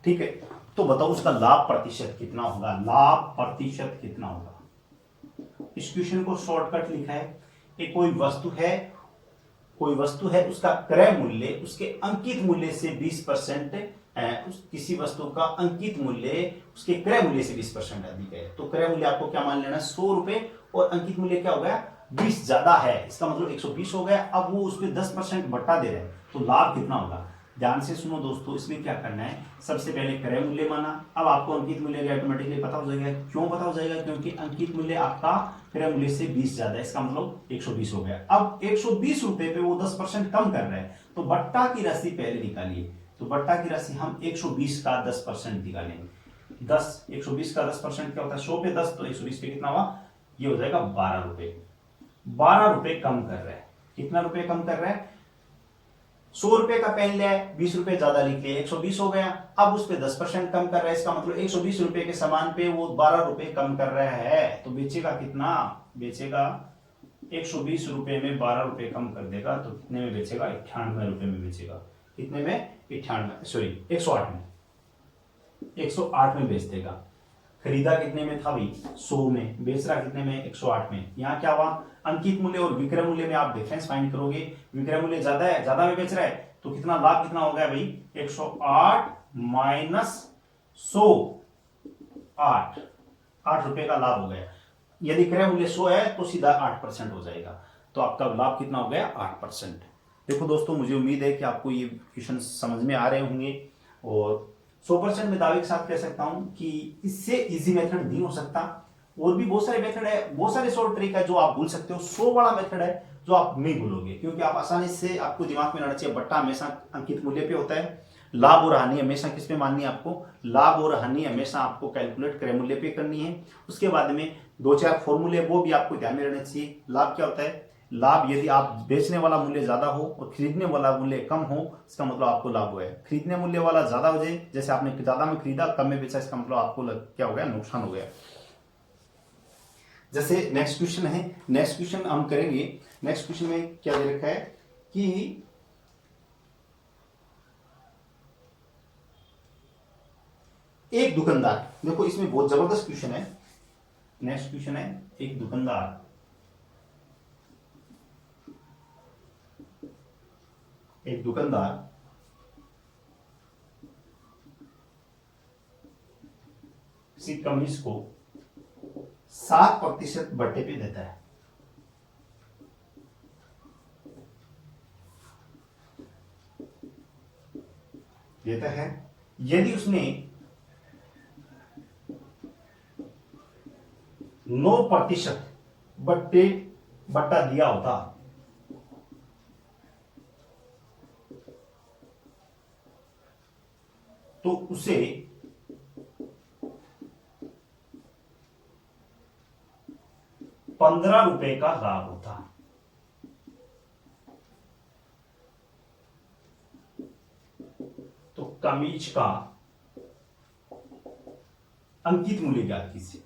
ठीक है। तो बताओ उसका लाभ प्रतिशत कितना होगा, लाभ प्रतिशत कितना होगा। इस क्वेश्चन को शॉर्टकट लिखा है, एक कोई वस्तु है उसका क्रय मूल्य उसके अंकित मूल्य से 20%, किसी वस्तु का अंकित मूल्य उसके क्रय मूल्य से 20% अधिक है। तो क्रय मूल्य आपको क्या मान लेना 100 रुपए और अंकित मूल्य क्या हो गया 20 ज्यादा है, इसका मतलब 120 हो गया। अब वो उस पर 10% बट्टा दे रहे हैं, तो लाभ कितना होगा। ध्यान से सुनो दोस्तों, इसमें क्या करना है, सबसे पहले क्रय मूल्य माना। अब आपको अंकित मूल्य ऑटोमेटिकली पता हो जाएगा। क्यों पता हो जाएगा, क्योंकि अंकित मूल्य आपका क्रय मूल्य से 20 ज्यादा है, इसका मतलब 120 हो गया। अब 120 रुपए पे वो 10% कम कर रहे हैं, तो बट्टा की राशि पहले निकालिए। तो बट्टा की राशि हम 120 का 10% निकालेंगे। 120 का 10% क्या होता है 100 पे 10, तो 120 पे कितना हुआ, ये हो जाएगा 12 रुपए। 12 रुपए कम कर रहा है, कितना रुपए कम कर रहा है 100 रुपए का पेन लिया है, 20 रुपए ज्यादा लिख लिए, 120 हो गया। अब उस पे 10% कम कर रहा है, इसका मतलब 120 रुपए के सामान पे वो 12 रुपए कम कर रहा है। तो बेचेगा कितना, बेचेगा 120 रुपए में 12 रुपए कम कर देगा, तो कितने में बेचेगा 98 रुपए में बेचेगा। कितने में 108 में, 108 में बेच देगा। खरीदा कितने में था भाई 100 में, बेच रहा कितने में 108 में। यहाँ क्या हुआ, अंकित मूल्य और विक्रय मूल्य में आप डिफरेंस फाइंड करोगे। विक्रय मूल्य ज्यादा है, ज्यादा में बेच रहा है, तो कितना लाभ कितना हो गया भाई 108 माइनस 100, 8 रुपए का लाभ हो गया। यदि क्रय मूल्य 100 है तो सीधा 8% हो जाएगा, तो आपका लाभ कितना हो गया 8%। देखो दोस्तों, मुझे उम्मीद है कि आपको ये क्वेश्चन समझ में आ रहे होंगे और 100% में दावे के साथ कह सकता हूं कि इससे इजी मेथड नहीं हो सकता। और भी बहुत सारे मेथड है, बहुत सारे शॉर्ट ट्रिक है जो आप भूल सकते हो। 100 वाला मेथड है जो आप नहीं भूलोगे, क्योंकि आप आसानी से, आपको दिमाग में रहना चाहिए बट्टा हमेशा अंकित मूल्य पे होता है। लाभ और हानि हमेशा किस पे माननी है आपको, लाभ और हानि हमेशा आपको कैलकुलेट क्रय मूल्य पे करनी है। उसके बाद में 2-4 फॉर्मूले वो भी आपको ध्यान में रहने चाहिए। लाभ क्या होता है, लाभ यदि आप बेचने वाला मूल्य ज्यादा हो और खरीदने वाला मूल्य कम हो, इसका मतलब आपको लाभ हुआ है। खरीदने मूल्य वाला ज्यादा हो जाए, जैसे आपने ज्यादा में खरीदा कम में बेचा, इसका मतलब आपको क्या हो गया नुकसान हो गया। जैसे नेक्स्ट क्वेश्चन है, नेक्स्ट क्वेश्चन हम करेंगे। नेक्स्ट क्वेश्चन में क्या दे रखा है कि एक दुकानदार, देखो इसमें बहुत जबरदस्त क्वेश्चन है। नेक्स्ट क्वेश्चन है, एक दुकानदार किसी कमीज को 7% बट्टे पे देता है। यदि उसने 9% बट्टा दिया होता तो उसे 15 रुपए का लाभ होता। तो कमीज का अंकित मूल्य ज्ञात कीजिए।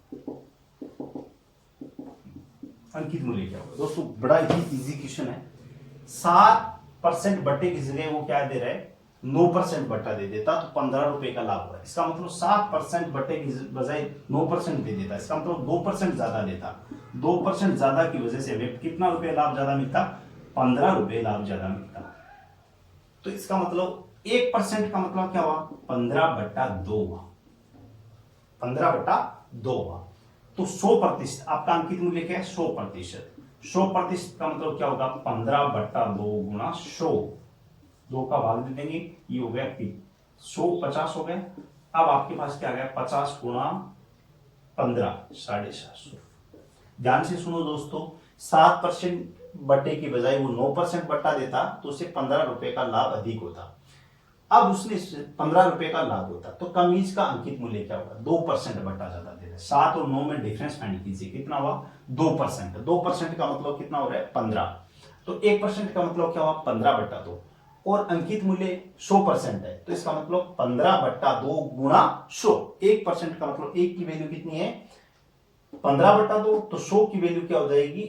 अंकित मूल्य क्या होगा दोस्तों, बड़ा ही इजी क्वेश्चन है। 7% बट्टे की जगह वो क्या दे रहा है, 9% बट्टा दे देता तो 15 रुपए का लाभ हो रहा है। इसका मतलब 7% बट्टे की बजाय 9% दे देता, इसका मतलब 2% ज्यादा देता। 2% ज्यादा की वजह से हमें कितना रुपए लाभ ज्यादा मिलता, 15 रुपए लाभ ज्यादा मिलता। तो इसका मतलब 1% का मतलब क्या हुआ, 15/2 हुआ, 15/2 हुआ। तो 100% आपका अंकित मूल्य क्या है, 100%। 100% का मतलब क्या होगा, 15/2 गुणा 100, 2 का भाग दे देंगे, ये हो गया 100 50 हो गया। अब आपके पास क्या आ गया, 50 गुणा 15 750। ध्यान से सुनो दोस्तों, 7% बट्टे की बजाय वो 9% बट्टा देता तो उसे 15 रुपए का लाभ अधिक होता। अब उसने 15 रुपए का लाभ होता तो कमीज का अंकित मूल्य क्या होगा, 2% बट्टा ज्यादा दे रहा है। 7 और 9 में डिफरेंस फाइंड कीजिए, कितना हुआ 2%। 2% का मतलब कितना हो रहा है 15। तो 1% का मतलब क्या हुआ 15/2, और अंकित मूल्य 100% है तो इसका मतलब 15/2 गुणा 100। 1% का मतलब 1 की वैल्यू कितनी है 15/2, तो 100 की वैल्यू क्या हो जाएगी,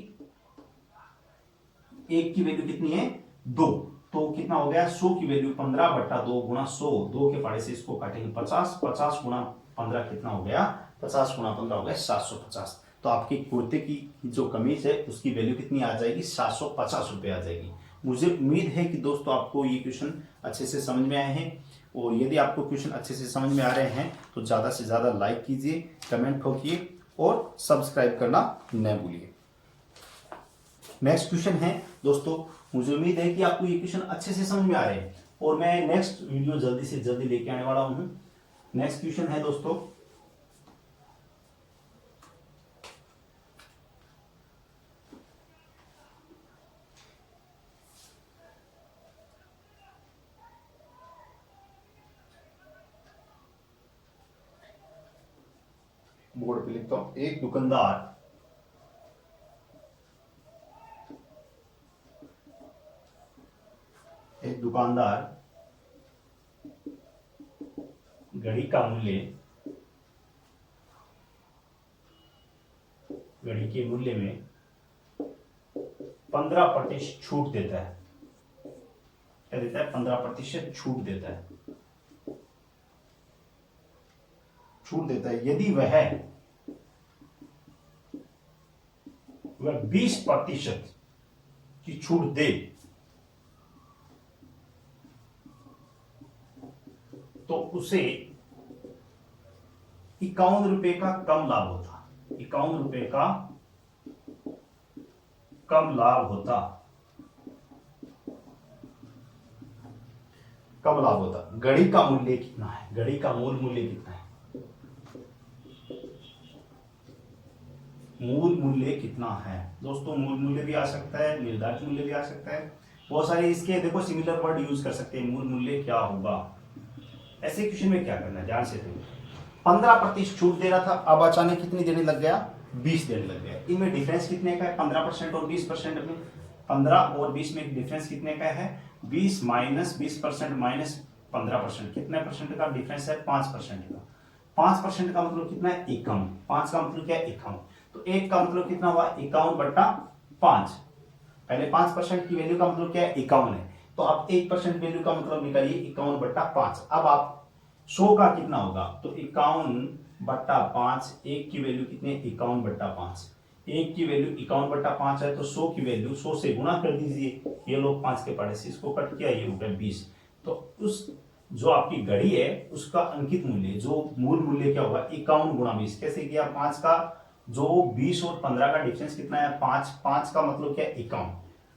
1 की वैल्यू कितनी है 2, तो कितना हो गया 100 की वैल्यू 15/2 गुणा 100, 2 के पाड़े से इसको काटेंगे 50, 50 गुणा 15 कितना हो गया, 50 गुणा 15 हो गया 750। तो आपके कुर्ते की जो कमीज है उसकी वैल्यू कितनी आ जाएगी, 750 रुपए आ जाएगी। मुझे उम्मीद है कि दोस्तों आपको ये क्वेश्चन अच्छे से समझ में आए हैं, और यदि आपको क्वेश्चन अच्छे से समझ में आ रहे हैं तो ज़्यादा से ज़्यादा लाइक कीजिए, कमेंट ठोकिए और सब्सक्राइब करना न भूलिए। नेक्स्ट क्वेश्चन है दोस्तों, मुझे उम्मीद है कि आपको ये क्वेश्चन अच्छे से समझ में आ रहे हैं, और मैं नेक्स्ट वीडियो जल्दी से जल्दी लेके आने वाला हूं। नेक्स्ट क्वेश्चन है दोस्तों, बोर्ड पे लिखता हूं, एक दुकानदार घड़ी का मूल्य, घड़ी के मूल्य में 15% छूट देता है। क्या देता है, 15% छूट देता है, छूट देता है। यदि वह 20% की छूट दे तो उसे 51 रुपए का कम लाभ होता। 51 रुपए का कम लाभ होता, कम लाभ होता। घड़ी का मूल्य कितना है, घड़ी का मूल मूल्य कितना है, मूल मूल्य कितना है दोस्तों, मूल मूल्य भी आ सकता है, निर्धारित मूल्य भी आ सकता है, बहुत सारे इसके देखो सिमिलर वर्ड यूज कर सकते हैं। मूल मूल्य क्या होगा, ऐसे क्वेश्चन में क्या करना है, ध्यान से देखो। 15% छूट दे रहा था, अब अचानक कितनी देने लग गया, 20 देने लग गया। इनमें डिफरेंस कितने का है, 15% और 20% में, 15 और 20 में डिफरेंस कितने का है, 20 माइनस 20% माइनस 15%, कितने परसेंट का डिफरेंस है, 5% का। 5% का मतलब कितना है, 51। 5 का मतलब क्या है, 51। तो 1 का मतलब कितना हुआ, 51/5। पहले 5% की वैल्यू का मतलब क्या है, 51 है, तो आप 1% वैल्यू का मतलब निकालिए 51/5। अब आप 100 का कितना होगा, तो 51/5, 1 की वैल्यू कितनी है, 51/5। 1 की वैल्यू 51/5 है, तो 100 की वैल्यू 100 से गुणा कर दीजिए, ये लोग 5 के पड़े से इसको कट किया, ये हो गया 20। तो उस जो आपकी घड़ी है उसका अंकित मूल्य, जो मूल मूल्य क्या होगा, 51 × 20। कैसे किया, 5 का जो 20 और 15 का डिफरेंस कितना है, 5। 5 का मतलब क्या है, 51,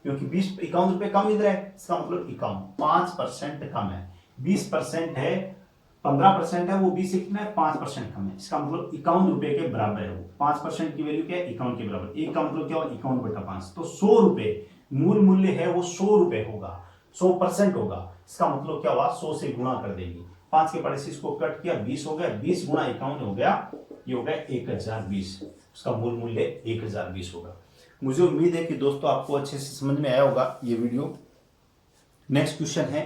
क्योंकि 51 रुपए कम मिल रहा है, इसका मतलब 51, 5% कम है। 20% है, 15% है, वो 20 से कितना है, 5% कम है, इसका मतलब 51 रुपए के बराबर है। वो 5% की वैल्यू क्या है, 51 के बराबर। एक का मतलब क्या हुआ, 51/5। तो 100 रुपए मूल मूल्य है, वो 100 रुपए होगा, 100% होगा। इसका मतलब क्या हुआ, 100 से गुणा कर देंगे, 5 के पड़े से इसको कट किया, 20 हो गया, 20 गुणा 51 हो गया, ये हो गया 1020। उसका मूल मूल्य 1020 होगा। मुझे उम्मीद है कि दोस्तों आपको अच्छे से समझ में आया होगा ये वीडियो। नेक्स्ट क्वेश्चन है,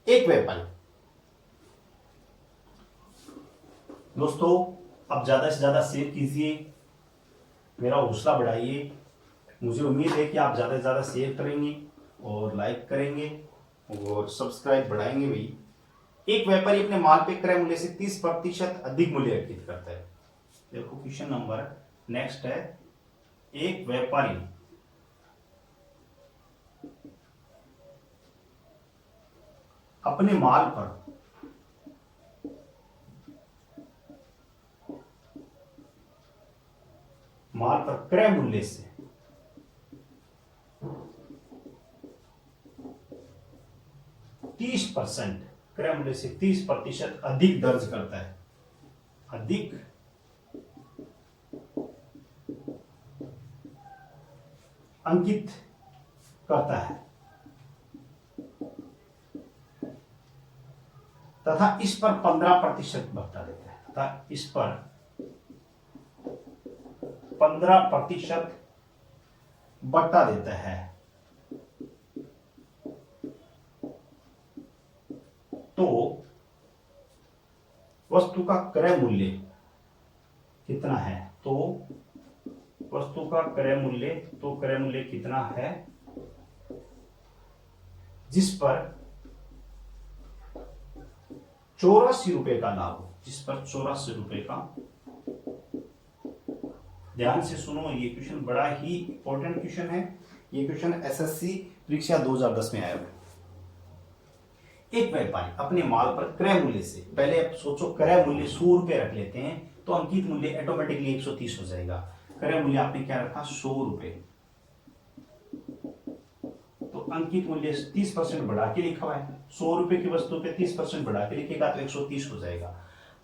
एक व्यापारी, दोस्तों आप ज्यादा से ज्यादा शेयर कीजिए, मेरा हौसला बढ़ाइए। मुझे उम्मीद है कि आप ज्यादा से ज्यादा शेयर करेंगे और लाइक करेंगे और सब्सक्राइब बढ़ाएंगे भी। एक व्यापारी अपने माल पे क्रय मूल्य से 30% अधिक मूल्य अर्जित करता है। देखो क्वेश्चन नंबर नेक्स्ट है, एक व्यापारी अपने माल पर क्रय मूल्य से 30%, क्रय मूल्य से 30% अधिक दर्ज करता है, अधिक अंकित करता है तथा इस पर 15% भत्ता देता है, तथा इस पर 15% भत्ता देता है, तो वस्तु का क्रय मूल्य कितना है? तो वस्तु का क्रय मूल्य, तो क्रय मूल्य कितना है जिस पर 84 रुपए का लाभ हो, जिस पर 84 रुपए का। ध्यान से सुनो, ये क्वेश्चन बड़ा ही इंपॉर्टेंट क्वेश्चन है। ये क्वेश्चन एसएससी परीक्षा 2010 में आया हुआ। एक व्यापारी अपने माल पर क्रय मूल्य से, पहले आप सोचो क्रय मूल्य 100 रुपए रख लेते हैं तो अंकित मूल्य ऑटोमेटिकली 130 हो जाएगा। क्रय मूल्य आपने क्या रखा? 100 रुपए, तो अंकित मूल्य 30% बढ़ा के लिखा हुआ है। 100 रुपए की वस्तु पे 30% बढ़ा के लिखेगा तो 130 हो जाएगा।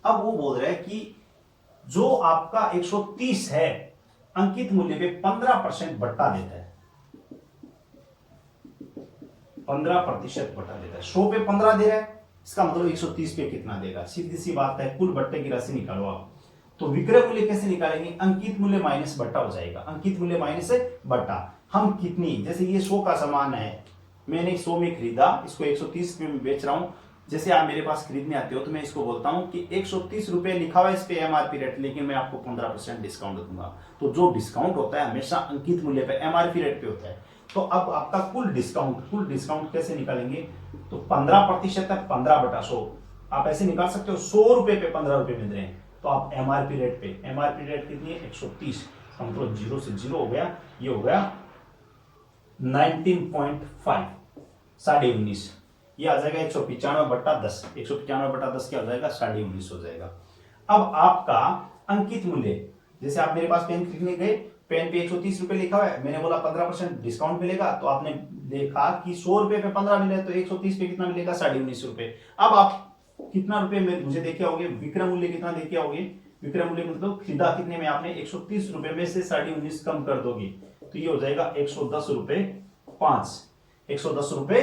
अब वो बोल रहा है कि जो आपका 130 है, अंकित मूल्य पे 15% बट्टा देता है, 15% बट्टा देता है। 100 पे 15 दे रहा है, इसका मतलब 130 पे कितना देगा? सीधी सी बात है, कुल बट्टे की राशि निकालो आप। तो विक्रय मूल्य कैसे निकालेंगे? अंकित मूल्य माइनस बट्टा हो जाएगा, अंकित मूल्य माइनस बट्टा। हम कितनी, जैसे ये 100 का सामान है, मैंने 100 में खरीदा, इसको 130 में बेच रहा हूं। जैसे आप मेरे पास खरीदने आते हो तो मैं इसको बोलता हूं कि 130 रुपए लिखा हुआ है इस पे एमआरपी रेट, लेकिन मैं आपको 15% डिस्काउंट दूंगा। तो जो डिस्काउंट होता है हमेशा अंकित मूल्य पे, एमआरपी रेट पे होता है। तो अब आपका कुल डिस्काउंट कैसे निकालेंगे? तो 15% है, 15/100 आप ऐसे निकाल सकते हो। 100 रुपए पे 15 रुपए मिल रहे हैं, तो आप एमआरपी रेट पे, एमआरपी रेट कितनी है? 130, मतलब 0 से 0 हो गया, ये हो गया 19.5, 19.5। ये आ जाएगा 195/10, 195/10 क्या हो जाएगा? 19.5 हो जाएगा। अब आपका अंकित मूल्य, जैसे आप मेरे पास पेन खरीदने गए, पेन पे 130 रुपए लिखा हुआ है, मैंने बोला 15% डिस्काउंट मिलेगा, तो आपने देखा कि 100 रुपए पे 15 मिले, तो 130 पे कितना मिलेगा? 19.5 रुपए। अब आप कितना रुपए में मुझे देखे आओगे? विक्रय मूल्य कितना देखे आओगे? विक्रय मूल्य मतलब खरीदा कितने में आपने? 130 रुपए में से 19.5 कम कर दोगे तो ये हो जाएगा 110 रुपए 5, 110 रुपए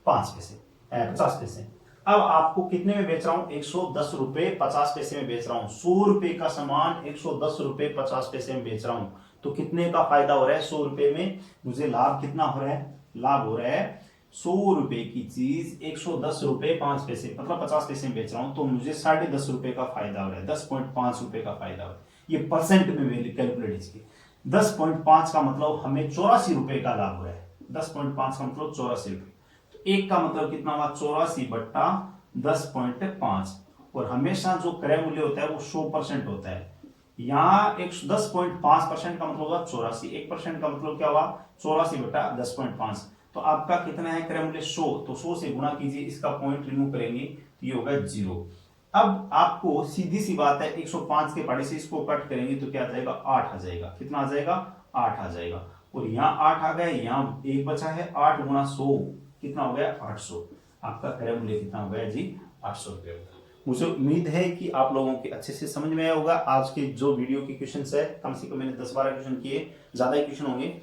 5 पैसे, 50 पैसे। अब आपको कितने में बेच रहा हूं? 110 रुपए 50 पैसे में बेच रहा हूं। 100 रुपए का सामान 110 रुपए 50 पैसे में बेच रहा हूं, तो कितने का फायदा हो रहा है? 100 रुपए में मुझे लाभ कितना हो रहा है? लाभ हो रहा है 100 रुपए की चीज 110 रुपए 5 पैसे, मतलब 50 पैसे में बेच रहा हूं, तो मुझे 10.5 रुपए का फायदा हो रहा है, 10.5 रुपए का फायदा हो रहा है। ये परसेंट में मैंने कैलकुलेट इसकी, 10.5 का मतलब हमें 84 रुपए का लाभ हो रहा है। 10.5 का मतलब 84 रुपए, तो एक का मतलब कितना हुआ? 84/10.5। और हमेशा जो क्रय मूल्य होता है वो 100% होता है। यहाँ 10.5% का मतलब हुआ 84, 1% का मतलब क्या हुआ? 84/10.5। तो आपका कितना है क्रय मूल्य? 100, तो 100 से गुणा कीजिए, इसका पॉइंट रिमूव करेंगे तो ये होगा 0। अब आपको सीधी सी बात है, 105 के पढ़े से इसको कट करेंगे तो क्या आ जाएगा? 8 आ जाएगा। कितना आ जाएगा? 8 आ जाएगा। और यहाँ 8 आ गया, यहाँ 1 बचा है, 8 गुणा 100 कितना हो गया? 800। आपका क्रय मूल्य कितना हो गया जी? 800 रुपये होगा। मुझे उम्मीद है कि आप लोगों के अच्छे से समझ में आया होगा। आज के जो वीडियो के क्वेश्चन है, कम से कम मैंने 10-12 क्वेश्चन किए, ज्यादा ही क्वेश्चन होंगे।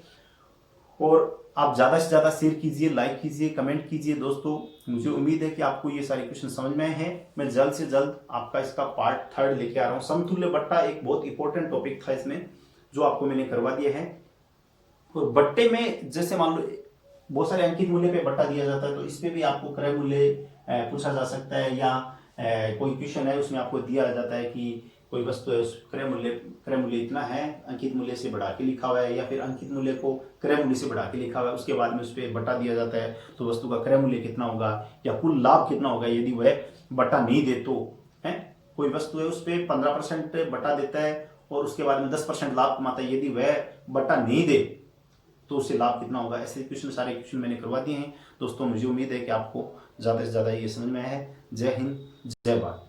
और आप ज्यादा से ज्यादा शेयर कीजिए, लाइक कीजिए, कमेंट कीजिए दोस्तों। मुझे उम्मीद है कि आपको ये सारे क्वेश्चन समझ में आए हैं। मैं जल्द से जल्द आपका इसका पार्ट 3 लेके आ रहा हूँ। समतुल्य बट्टा एक बहुत इंपॉर्टेंट टॉपिक था इसमें, जो आपको मैंने करवा दिए हैं। और बट्टे में जैसे मान लो बहुत सारे अंकित मूल्य पे बट्टा दिया जाता है, तो इस पे भी आपको क्रय मूल्य पूछा जा सकता है, या कोई क्वेश्चन है उसमें आपको दिया जाता है कि कोई वस्तु है, उस क्रय मूल्य इतना है, अंकित मूल्य से बढ़ा के लिखा हुआ है, या फिर अंकित मूल्य को क्रय मूल्य से बढ़ा के लिखा हुआ है, उसके बाद में उस पर बट्टा दिया जाता है, तो वस्तु का क्रय मूल्य कितना होगा या कुल लाभ कितना होगा यदि वह बट्टा नहीं दे तो। है कोई वस्तु है उस पर 15% बट्टा देता है और उसके बाद में 10% लाभ कमाता है, यदि वह बट्टा नहीं दे तो उससे लाभ कितना होगा। ऐसे क्वेश्चन सारे क्वेश्चन मैंने करवा दिए हैं दोस्तों। मुझे उम्मीद है कि आपको ज़्यादा से ज़्यादा ये समझ में आया है। जय हिंद, जय भारत।